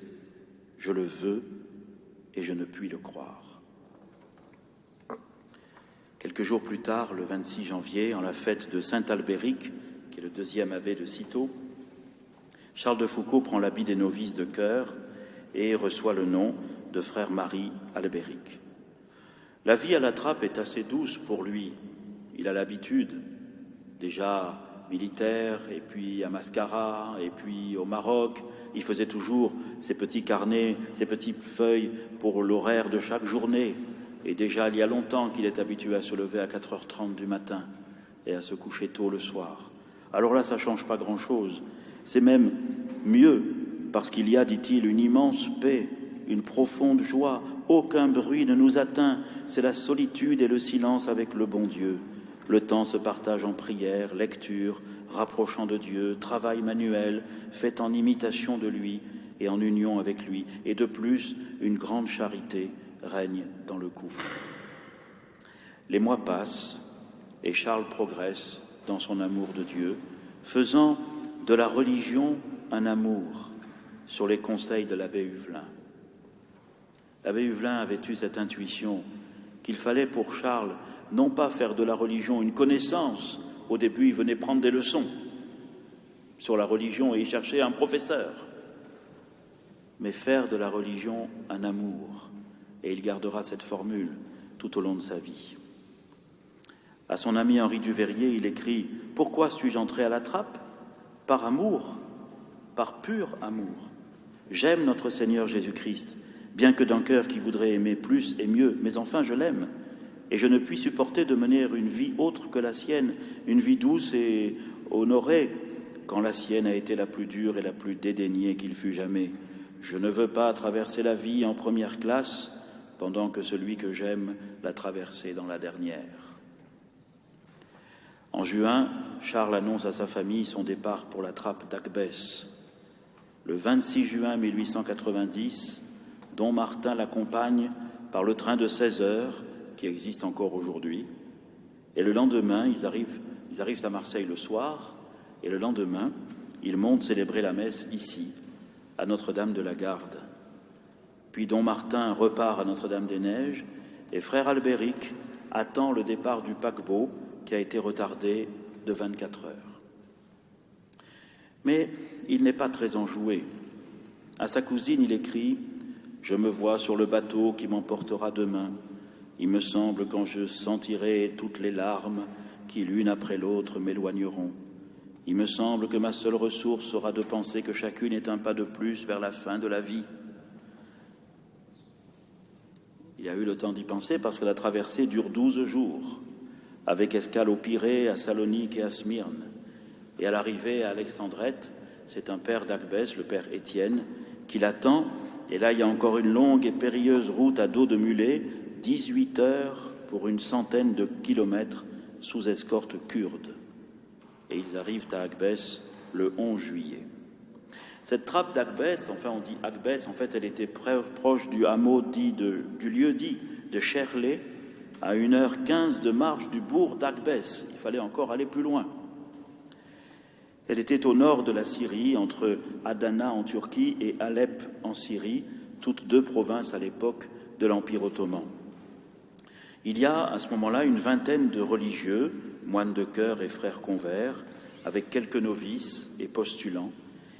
je le veux et je ne puis le croire. Quelques jours plus tard, le 26 janvier, en la fête de Saint-Albéric, qui est le deuxième abbé de Cîteaux, Charles de Foucauld prend l'habit des novices de chœur et reçoit le nom de frère Marie Albéric. La vie à la Trappe est assez douce pour lui. Il a l'habitude, déjà militaire, et puis à Mascara, et puis au Maroc. Il faisait toujours ses petits carnets, ses petites feuilles pour l'horaire de chaque journée. Et déjà, il y a longtemps qu'il est habitué à se lever à 4h30 du matin et à se coucher tôt le soir. Alors là, ça ne change pas grand-chose. C'est même mieux, parce qu'il y a, dit-il, une immense paix, une profonde joie. Aucun bruit ne nous atteint. C'est la solitude et le silence avec le bon Dieu. Le temps se partage en prière, lecture, rapprochant de Dieu, travail manuel, fait en imitation de lui et en union avec lui. Et de plus, une grande charité règne dans le couvent. Les mois passent et Charles progresse dans son amour de Dieu, faisant de la religion un amour sur les conseils de l'abbé Huvelin. L'abbé Huvelin avait eu cette intuition qu'il fallait pour Charles non pas faire de la religion une connaissance. Au début, il venait prendre des leçons sur la religion et il cherchait un professeur. Mais faire de la religion un amour. Et il gardera cette formule tout au long de sa vie. À son ami Henri Duveyrier, il écrit « Pourquoi suis-je entré à la Trappe? Par amour, par pur amour. J'aime notre Seigneur Jésus-Christ, bien que d'un cœur qui voudrait aimer plus et mieux, mais enfin je l'aime. Et je ne puis supporter de mener une vie autre que la sienne, une vie douce et honorée, quand la sienne a été la plus dure et la plus dédaignée qu'il fût jamais. Je ne veux pas traverser la vie en première classe, pendant que celui que j'aime l'a traversée dans la dernière. » En juin, Charles annonce à sa famille son départ pour la Trappe d'Agbès. Le 26 juin 1890, Don Martin l'accompagne par le train de 16 heures, qui existe encore aujourd'hui. Et le lendemain, ils arrivent à Marseille le soir, et le lendemain, ils montent célébrer la messe ici, à Notre-Dame de la Garde. Puis Don Martin repart à Notre-Dame-des-Neiges, et frère Albéric attend le départ du paquebot qui a été retardé de 24 heures. Mais il n'est pas très enjoué. À sa cousine, il écrit « Je me vois sur le bateau qui m'emportera demain. Il me semble quand je sentirai toutes les larmes qui, l'une après l'autre, m'éloigneront. Il me semble que ma seule ressource sera de penser que chacune est un pas de plus vers la fin de la vie. » Il a eu le temps d'y penser parce que la traversée dure 12 jours, avec escale au Pirée, à Salonique et à Smyrne. Et à l'arrivée à Alexandrette, c'est un père d'Agbès, le père Étienne, qui l'attend. Et là, il y a encore une longue et périlleuse route à dos de mulet, 18 heures pour une centaine de kilomètres sous escorte kurde. Et ils arrivent à Agbès le 11 juillet. Cette trappe d'Agbès, enfin on dit Agbès, en fait elle était proche du hameau du lieu dit de Cherlé, à 1h15 de marche du bourg d'Agbès. Il fallait encore aller plus loin. Elle était au nord de la Syrie, entre Adana en Turquie et Alep en Syrie, toutes deux provinces à l'époque de l'Empire ottoman. Il y a à ce moment-là une vingtaine de religieux, moines de chœur et frères convers, avec quelques novices et postulants.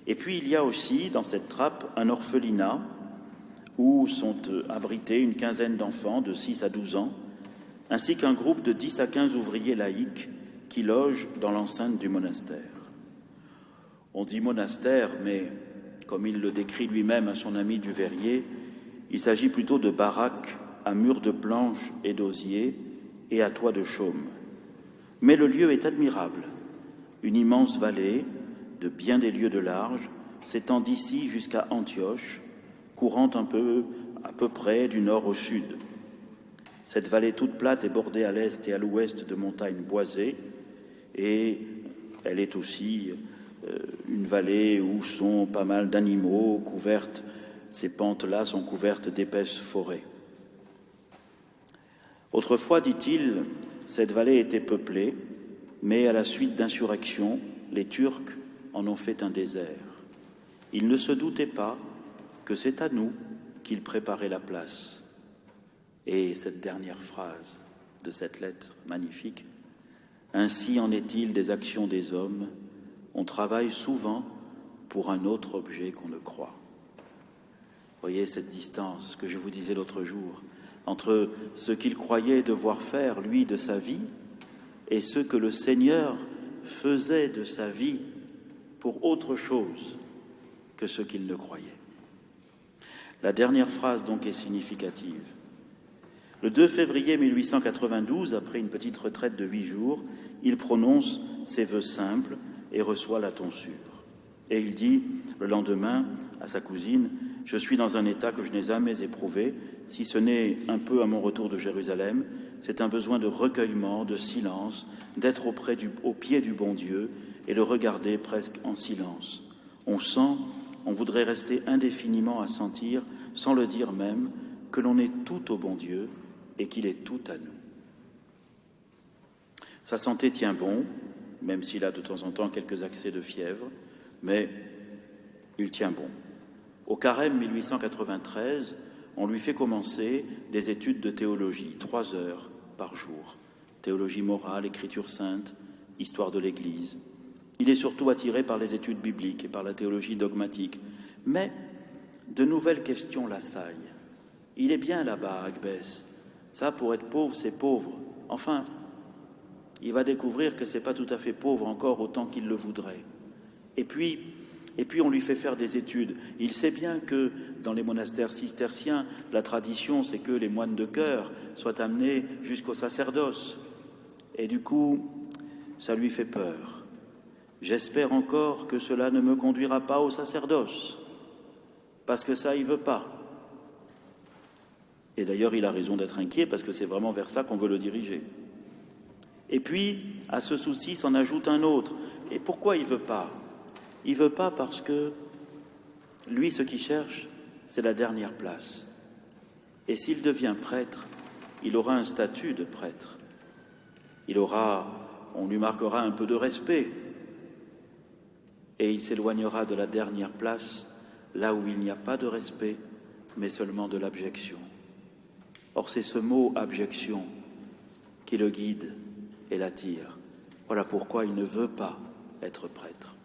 Et puis il y a aussi dans cette trappe un orphelinat où sont abrités une quinzaine d'enfants de 6 à 12 ans, ainsi qu'un groupe de 10 à 15 ouvriers laïcs qui logent dans l'enceinte du monastère. On dit monastère, mais comme il le décrit lui-même à son ami Duverrier, il s'agit plutôt de baraques à murs de planches et d'osier et à toit de chaume. Mais le lieu est admirable. Une immense vallée, de bien des lieues de large, s'étend d'ici jusqu'à Antioche, courant à peu près du nord au sud. Cette vallée toute plate est bordée à l'est et à l'ouest de montagnes boisées, et elle est aussi une vallée où sont pas mal d'animaux couvertes. Ces pentes-là sont couvertes d'épaisses forêts. Autrefois, dit-il, cette vallée était peuplée, mais à la suite d'insurrections, les Turcs en ont fait un désert. Ils ne se doutaient pas que c'est à nous qu'ils préparaient la place. Et cette dernière phrase de cette lettre magnifique, « Ainsi en est-il des actions des hommes, on travaille souvent pour un autre objet qu'on ne croit. » Voyez cette distance que je vous disais l'autre jour, entre ce qu'il croyait devoir faire, lui, de sa vie, et ce que le Seigneur faisait de sa vie pour autre chose que ce qu'il ne croyait. La dernière phrase, donc, est significative. Le 2 février 1892, après une petite retraite de 8 jours, il prononce ses vœux simples et reçoit la tonsure. Et il dit, le lendemain, à sa cousine, « Je suis dans un état que je n'ai jamais éprouvé, si ce n'est un peu à mon retour de Jérusalem, c'est un besoin de recueillement, de silence, d'être au pied du bon Dieu et le regarder presque en silence. On sent, on voudrait rester indéfiniment à sentir, sans le dire même, que l'on est tout au bon Dieu et qu'il est tout à nous. » Sa santé tient bon, même s'il a de temps en temps quelques accès de fièvre, mais il tient bon. Au Carême 1893, on lui fait commencer des études de théologie, 3 heures par jour. Théologie morale, écriture sainte, histoire de l'Église. Il est surtout attiré par les études bibliques et par la théologie dogmatique. Mais de nouvelles questions l'assaillent. Il est bien là-bas à Agbès. Ça, pour être pauvre, c'est pauvre. Enfin, il va découvrir que c'est pas tout à fait pauvre encore autant qu'il le voudrait. Et puis, on lui fait faire des études. Il sait bien que dans les monastères cisterciens, la tradition, c'est que les moines de chœur soient amenés jusqu'au sacerdoce. Et du coup, ça lui fait peur. J'espère encore que cela ne me conduira pas au sacerdoce, parce que ça, il veut pas. Et d'ailleurs, il a raison d'être inquiet, parce que c'est vraiment vers ça qu'on veut le diriger. Et puis, à ce souci s'en ajoute un autre. Et pourquoi il veut pas ? Il veut pas parce que lui, ce qu'il cherche, c'est la dernière place. Et s'il devient prêtre, il aura un statut de prêtre. On lui marquera un peu de respect. Et il s'éloignera de la dernière place, là où il n'y a pas de respect, mais seulement de l'abjection. Or, c'est ce mot « abjection » qui le guide et l'attire. Voilà pourquoi il ne veut pas être prêtre.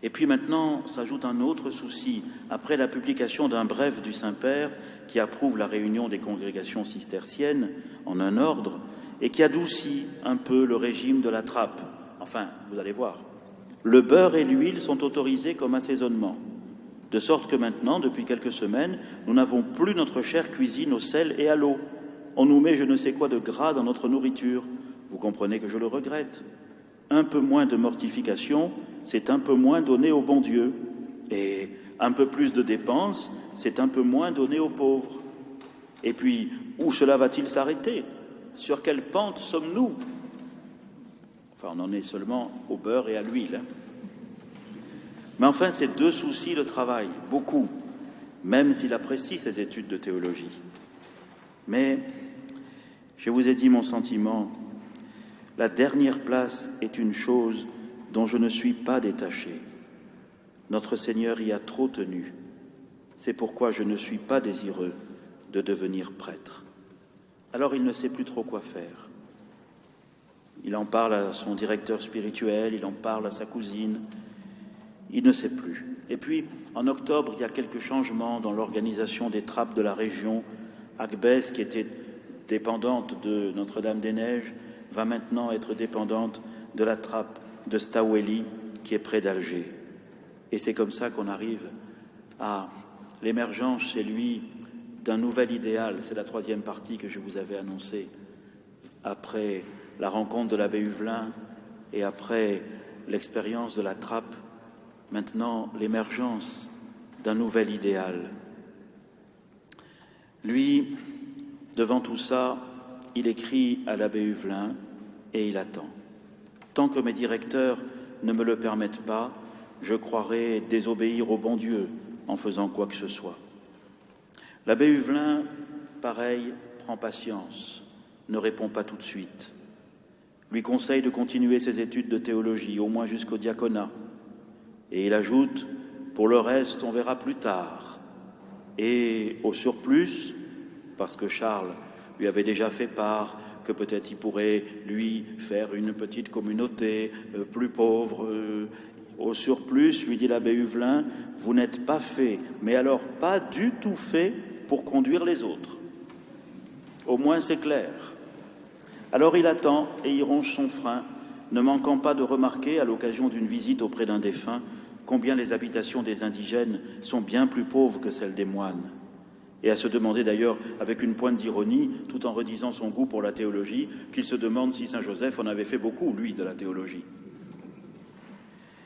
Et puis maintenant s'ajoute un autre souci. Après la publication d'un bref du Saint-Père qui approuve la réunion des congrégations cisterciennes en un ordre et qui adoucit un peu le régime de la trappe. Enfin, vous allez voir. Le beurre et l'huile sont autorisés comme assaisonnement. De sorte que maintenant, depuis quelques semaines, nous n'avons plus notre chère cuisine au sel et à l'eau. On nous met je ne sais quoi de gras dans notre nourriture. Vous comprenez que je le regrette. Un peu moins de mortification, c'est un peu moins donné au bon Dieu. Et un peu plus de dépenses, c'est un peu moins donné aux pauvres. Et puis, où cela va-t-il s'arrêter? Sur quelle pente sommes-nous? Enfin, on en est seulement au beurre et à l'huile. Mais enfin, ces deux soucis le travaillent beaucoup, même s'il apprécie ses études de théologie. Mais, je vous ai dit mon sentiment, la dernière place est une chose dont je ne suis pas détaché. Notre Seigneur y a trop tenu. C'est pourquoi je ne suis pas désireux de devenir prêtre. Alors il ne sait plus trop quoi faire. Il en parle à son directeur spirituel, il en parle à sa cousine. Il ne sait plus. Et puis, en octobre, il y a quelques changements dans l'organisation des trappes de la région. Agbès, qui était dépendante de Notre-Dame-des-Neiges, va maintenant être dépendante de la trappe de Staweli, qui est près d'Alger. Et c'est comme ça qu'on arrive à l'émergence chez lui d'un nouvel idéal. C'est la troisième partie que je vous avais annoncée. Après la rencontre de l'abbé Huvelin et après l'expérience de la trappe, maintenant l'émergence d'un nouvel idéal. Lui, devant tout ça, il écrit à l'abbé Huvelin et il attend. Tant que mes directeurs ne me le permettent pas, je croirai désobéir au bon Dieu en faisant quoi que ce soit. L'abbé Huvelin, pareil, prend patience, ne répond pas tout de suite. Lui conseille de continuer ses études de théologie, au moins jusqu'au diaconat. Et il ajoute, pour le reste, on verra plus tard. Et au surplus, parce que Charles lui avait déjà fait part que peut-être il pourrait, lui, faire une petite communauté plus pauvre. Au surplus, lui dit l'abbé Huvelin, vous n'êtes pas fait, mais alors pas du tout fait pour conduire les autres. Au moins c'est clair. Alors il attend et il ronge son frein, ne manquant pas de remarquer, à l'occasion d'une visite auprès d'un défunt, combien les habitations des indigènes sont bien plus pauvres que celles des moines. Et à se demander d'ailleurs, avec une pointe d'ironie, tout en redisant son goût pour la théologie, qu'il se demande si Saint-Joseph en avait fait beaucoup, lui, de la théologie.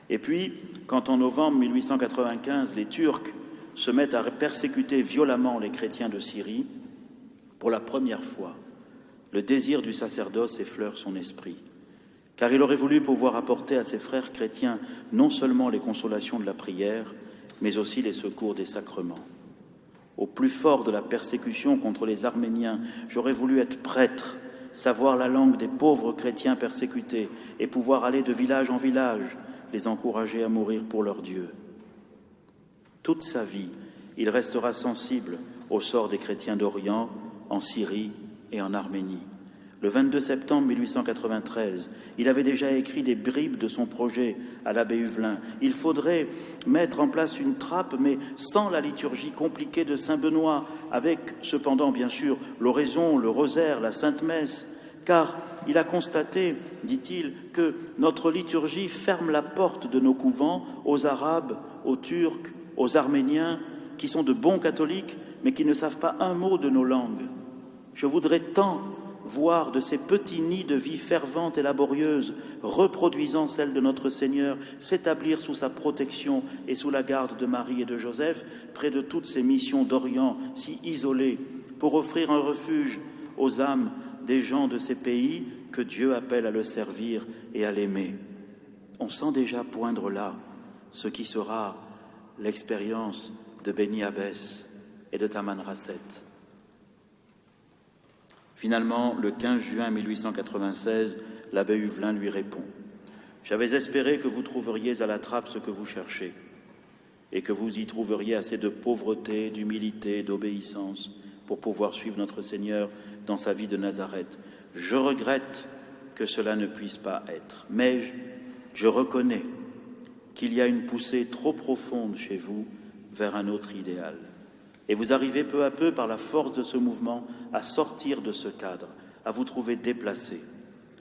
Et puis, quand en novembre 1895, les Turcs se mettent à persécuter violemment les chrétiens de Syrie, pour la première fois, le désir du sacerdoce effleure son esprit, car il aurait voulu pouvoir apporter à ses frères chrétiens non seulement les consolations de la prière, mais aussi les secours des sacrements. Au plus fort de la persécution contre les Arméniens, j'aurais voulu être prêtre, savoir la langue des pauvres chrétiens persécutés et pouvoir aller de village en village, les encourager à mourir pour leur Dieu. Toute sa vie, il restera sensible au sort des chrétiens d'Orient, en Syrie et en Arménie. Le 22 septembre 1893, il avait déjà écrit des bribes de son projet à l'abbé Huvelin. Il faudrait mettre en place une trappe, mais sans la liturgie compliquée de Saint-Benoît, avec cependant, bien sûr, l'oraison, le rosaire, la Sainte-Messe, car il a constaté, dit-il, que notre liturgie ferme la porte de nos couvents aux Arabes, aux Turcs, aux Arméniens, qui sont de bons catholiques, mais qui ne savent pas un mot de nos langues. Je voudrais tant voir de ces petits nids de vie fervente et laborieuse, reproduisant celle de notre Seigneur, s'établir sous sa protection et sous la garde de Marie et de Joseph, près de toutes ces missions d'Orient si isolées, pour offrir un refuge aux âmes des gens de ces pays que Dieu appelle à le servir et à l'aimer. On sent déjà poindre là ce qui sera l'expérience de Béni Abbès et de Taman Rasset. Finalement, le 15 juin 1896, l'abbé Huvelin lui répond « J'avais espéré que vous trouveriez à la trappe ce que vous cherchez et que vous y trouveriez assez de pauvreté, d'humilité, d'obéissance pour pouvoir suivre notre Seigneur dans sa vie de Nazareth. Je regrette que cela ne puisse pas être, mais je reconnais qu'il y a une poussée trop profonde chez vous vers un autre idéal. Et vous arrivez peu à peu, par la force de ce mouvement, à sortir de ce cadre, à vous trouver déplacé.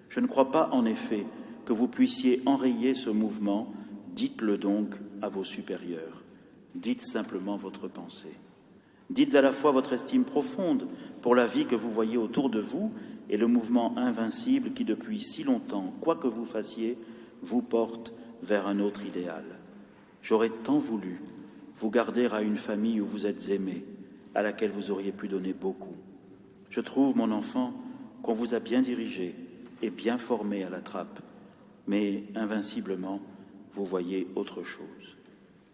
Je ne crois pas, en effet, que vous puissiez enrayer ce mouvement. Dites-le donc à vos supérieurs. Dites simplement votre pensée. Dites à la fois votre estime profonde pour la vie que vous voyez autour de vous et le mouvement invincible qui, depuis si longtemps, quoi que vous fassiez, vous porte vers un autre idéal. J'aurais tant voulu vous garder à une famille où vous êtes aimé, à laquelle vous auriez pu donner beaucoup. Je trouve, mon enfant, qu'on vous a bien dirigé et bien formé à la trappe, mais invinciblement, vous voyez autre chose.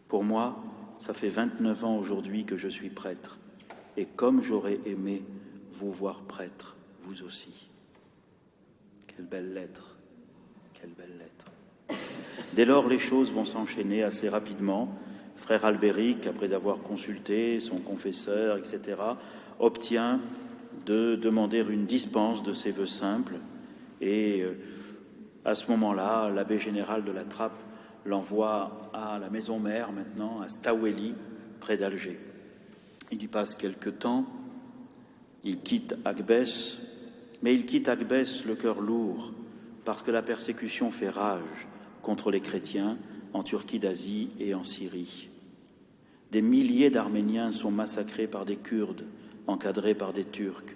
Pour moi, ça fait 29 ans aujourd'hui que je suis prêtre, et comme j'aurais aimé vous voir prêtre, vous aussi. » Quelle belle lettre, quelle belle lettre. Dès lors, les choses vont s'enchaîner assez rapidement. Frère Albéric, après avoir consulté son confesseur, etc., obtient de demander une dispense de ses vœux simples. Et à ce moment-là, l'abbé général de la Trappe l'envoie à la maison mère maintenant, à Staweli, près d'Alger. Il y passe quelque temps, il quitte Agbès, mais il quitte Agbès le cœur lourd, parce que la persécution fait rage contre les chrétiens en Turquie d'Asie et en Syrie. Des milliers d'Arméniens sont massacrés par des Kurdes, encadrés par des Turcs,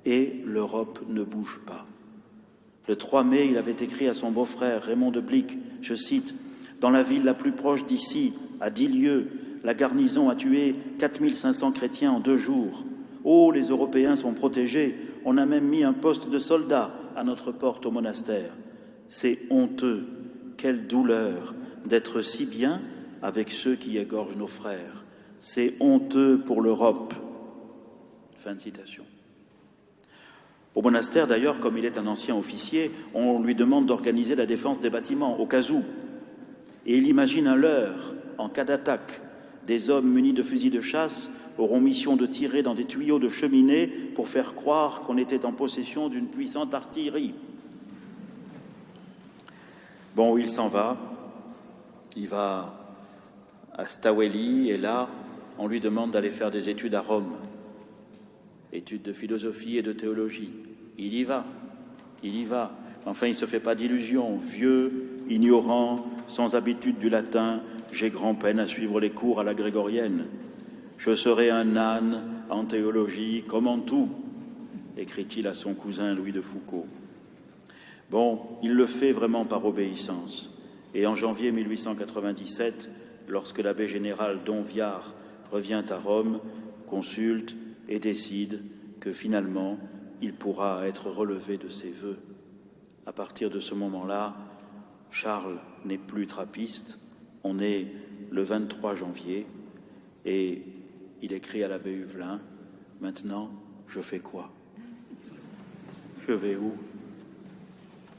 et l'Europe ne bouge pas. Le 3 mai, il avait écrit à son beau-frère Raymond de Blic, je cite, « Dans la ville la plus proche d'ici, à 10 lieues, la garnison a tué 4500 chrétiens en 2 jours. Oh, les Européens sont protégés, on a même mis un poste de soldats à notre porte au monastère. C'est honteux, quelle douleur d'être si bien avec ceux qui égorgent nos frères. C'est honteux pour l'Europe. » Fin de citation. Au monastère, d'ailleurs, comme il est un ancien officier, on lui demande d'organiser la défense des bâtiments, au cas où. Et il imagine un leurre, en cas d'attaque. Des hommes munis de fusils de chasse auront mission de tirer dans des tuyaux de cheminée pour faire croire qu'on était en possession d'une puissante artillerie. Bon, il s'en va. Il va à Staweli, et là, on lui demande d'aller faire des études à Rome. Études de philosophie et de théologie. Il y va. Enfin, il ne se fait pas d'illusions. Vieux, ignorant, sans habitude du latin, j'ai grand-peine à suivre les cours à la grégorienne. Je serai un âne en théologie comme en tout, écrit-il à son cousin Louis de Foucauld. Bon, il le fait vraiment par obéissance. Et en janvier 1897, lorsque l'abbé général Don Viard revient à Rome, consulte et décide que finalement, il pourra être relevé de ses vœux. À partir de ce moment-là, Charles n'est plus trappiste. On est le 23 janvier et il écrit à l'abbé Huvelin, « Maintenant, je fais quoi? Je vais où ?»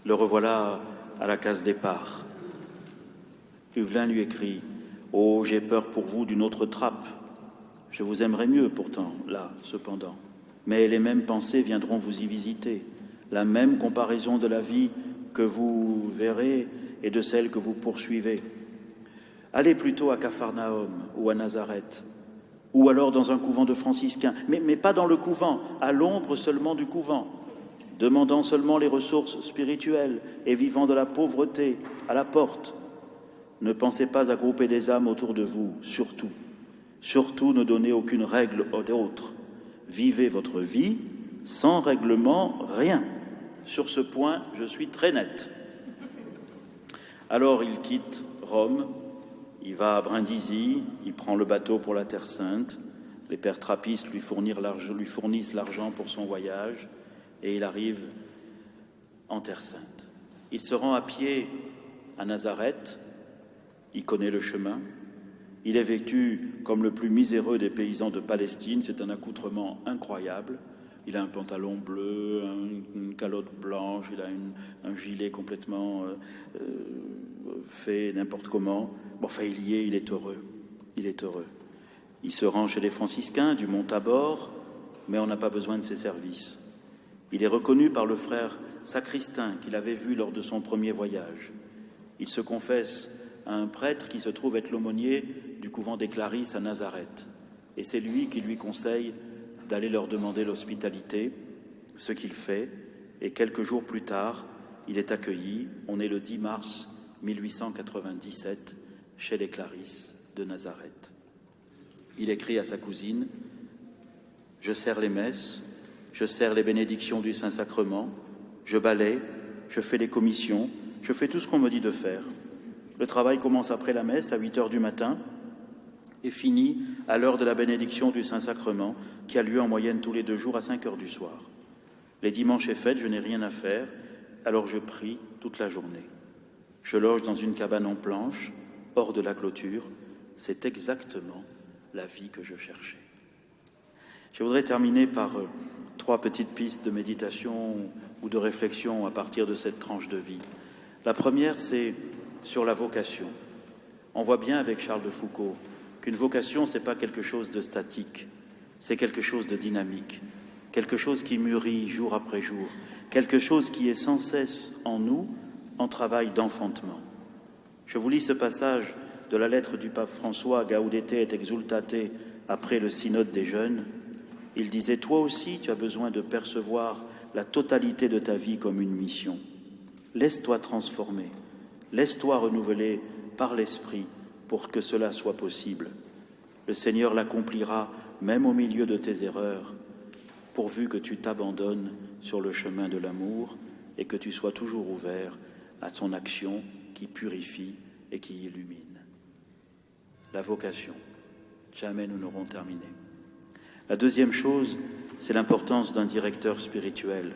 Le revoilà à la case départ. Huvelin lui écrit, « Oh, j'ai peur pour vous d'une autre trappe. Je vous aimerais mieux pourtant, là, cependant. Mais les mêmes pensées viendront vous y visiter. La même comparaison de la vie que vous verrez et de celle que vous poursuivez. Allez plutôt à Capharnaüm ou à Nazareth, ou alors dans un couvent de franciscains, mais pas dans le couvent, à l'ombre seulement du couvent, demandant seulement les ressources spirituelles et vivant de la pauvreté à la porte. Ne pensez pas à grouper des âmes autour de vous, surtout. Surtout ne donnez aucune règle aux autres. Vivez votre vie, sans règlement, rien. Sur ce point, je suis très net. » Alors il quitte Rome, il va à Brindisi, il prend le bateau pour la Terre Sainte, les pères trappistes lui fournissent l'argent pour son voyage, et il arrive en Terre Sainte. Il se rend à pied à Nazareth, il connaît le chemin, Il est vêtu comme le plus miséreux des paysans de Palestine. C'est un accoutrement incroyable. Il a un pantalon bleu, une calotte blanche, il a un gilet complètement fait n'importe comment. Bon, enfin, il est heureux. Il est heureux. Il se rend chez les franciscains du Mont Tabor, mais on n'a pas besoin de ses services. Il est reconnu par le frère sacristain qu'il avait vu lors de son premier voyage. Il se confesse à un prêtre qui se trouve être l'aumônier du couvent des Clarisses à Nazareth. Et c'est lui qui lui conseille d'aller leur demander l'hospitalité, ce qu'il fait. Et quelques jours plus tard, il est accueilli. On est le 10 mars 1897 chez les Clarisses de Nazareth. Il écrit à sa cousine « Je sers les messes, je sers les bénédictions du Saint-Sacrement, je balaie, je fais les commissions, je fais tout ce qu'on me dit de faire. Le travail commence après la messe à 8 heures du matin et finit à l'heure de la bénédiction du Saint-Sacrement qui a lieu en moyenne tous les 2 jours à 5 heures du soir. Les dimanches et fêtes, je n'ai rien à faire, alors je prie toute la journée. Je loge dans une cabane en planche, hors de la clôture. C'est exactement la vie que je cherchais. » Je voudrais terminer par 3 petites pistes de méditation ou de réflexion à partir de cette tranche de vie. La première, c'est sur la vocation. On voit bien avec Charles de Foucault qu'une vocation, ce n'est pas quelque chose de statique, c'est quelque chose de dynamique, quelque chose qui mûrit jour après jour, quelque chose qui est sans cesse en nous en travail d'enfantement. Je vous lis ce passage de la lettre du pape François, Gaudete et Exultate, après le synode des jeunes. Il disait « Toi aussi, tu as besoin de percevoir la totalité de ta vie comme une mission. Laisse-toi transformer, laisse-toi renouveler par l'Esprit pour que cela soit possible. Le Seigneur l'accomplira même au milieu de tes erreurs, pourvu que tu t'abandonnes sur le chemin de l'amour et que tu sois toujours ouvert à son action qui purifie et qui illumine. » La vocation. Jamais nous n'aurons terminé. La deuxième chose, c'est l'importance d'un directeur spirituel.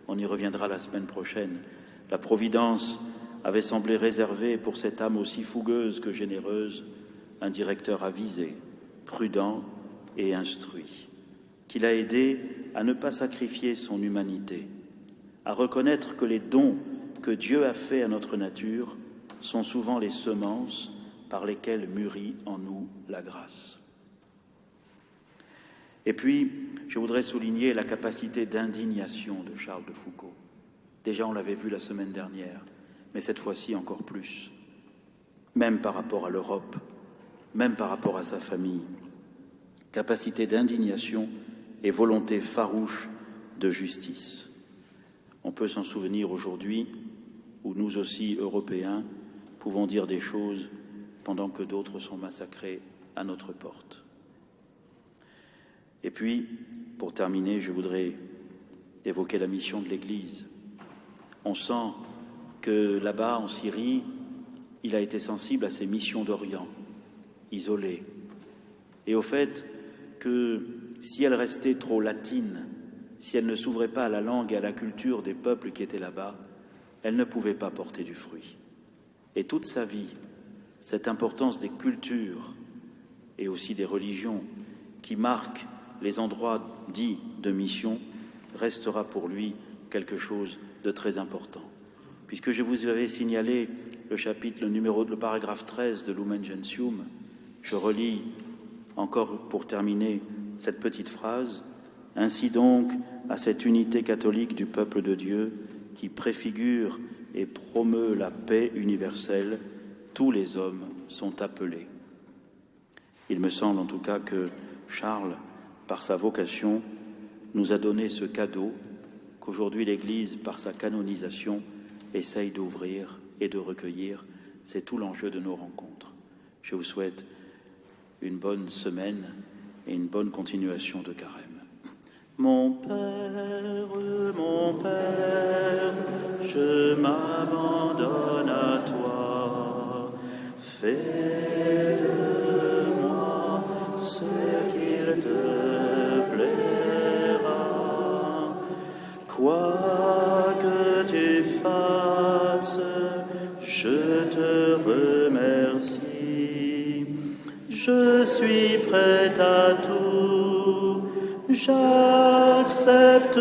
On y reviendra la semaine prochaine. La Providence avait semblé réserver pour cette âme aussi fougueuse que généreuse un directeur avisé, prudent et instruit, qui l'a aidé à ne pas sacrifier son humanité, à reconnaître que les dons que Dieu a faits à notre nature sont souvent les semences par lesquelles mûrit en nous la grâce. Et puis, je voudrais souligner la capacité d'indignation de Charles de Foucault. Déjà, on l'avait vu la semaine dernière, mais cette fois-ci encore plus, même par rapport à l'Europe, même par rapport à sa famille. Capacité d'indignation et volonté farouche de justice. On peut s'en souvenir aujourd'hui, où nous aussi, Européens, pouvons dire des choses pendant que d'autres sont massacrés à notre porte. Et puis, pour terminer, je voudrais évoquer la mission de l'Église. On sent que là-bas, en Syrie, il a été sensible à ces missions d'Orient, isolées. Et au fait que si elle restait trop latine, si elle ne s'ouvrait pas à la langue et à la culture des peuples qui étaient là-bas, elle ne pouvait pas porter du fruit. Et toute sa vie, cette importance des cultures et aussi des religions qui marquent les endroits dits de mission restera pour lui quelque chose de très important. Puisque je vous avais signalé le paragraphe 13 de Lumen Gentium, je relis encore pour terminer cette petite phrase. « Ainsi donc, à cette unité catholique du peuple de Dieu qui préfigure et promeut la paix universelle, tous les hommes sont appelés. » Il me semble en tout cas que Charles, par sa vocation, nous a donné ce cadeau qu'aujourd'hui l'Église, par sa canonisation, essaye d'ouvrir et de recueillir. C'est tout l'enjeu de nos rencontres. Je vous souhaite une bonne semaine et une bonne continuation de carême. Mon Père, je m'abandonne à toi. Fais de moi ce qu'il te plaira. Quoi que tu fasses, je te remercie. prêt à tout. J'accepte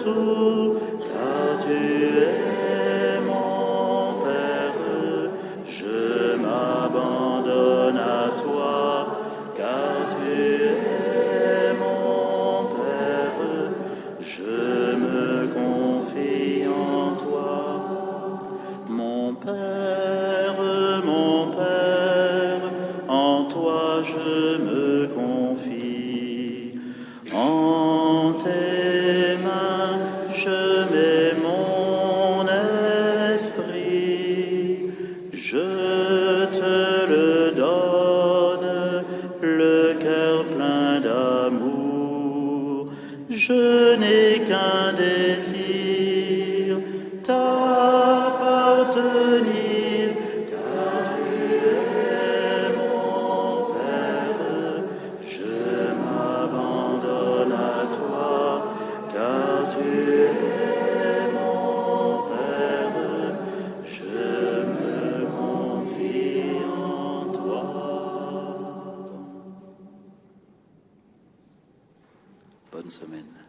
tout, car tu es mon Père. Je m'abandonne à toi, car tu es mon Père. Je me confie en toi. Mon Père, en toi je me confie. En tes mains je mets mon esprit. Je te le donne, le cœur plein d'amour. Je n'ai qu'un désir, t'appartenir, car tu es mon Père. Je m'abandonne à toi, car tu es mon Père. Je me confie en toi. Bonne semaine.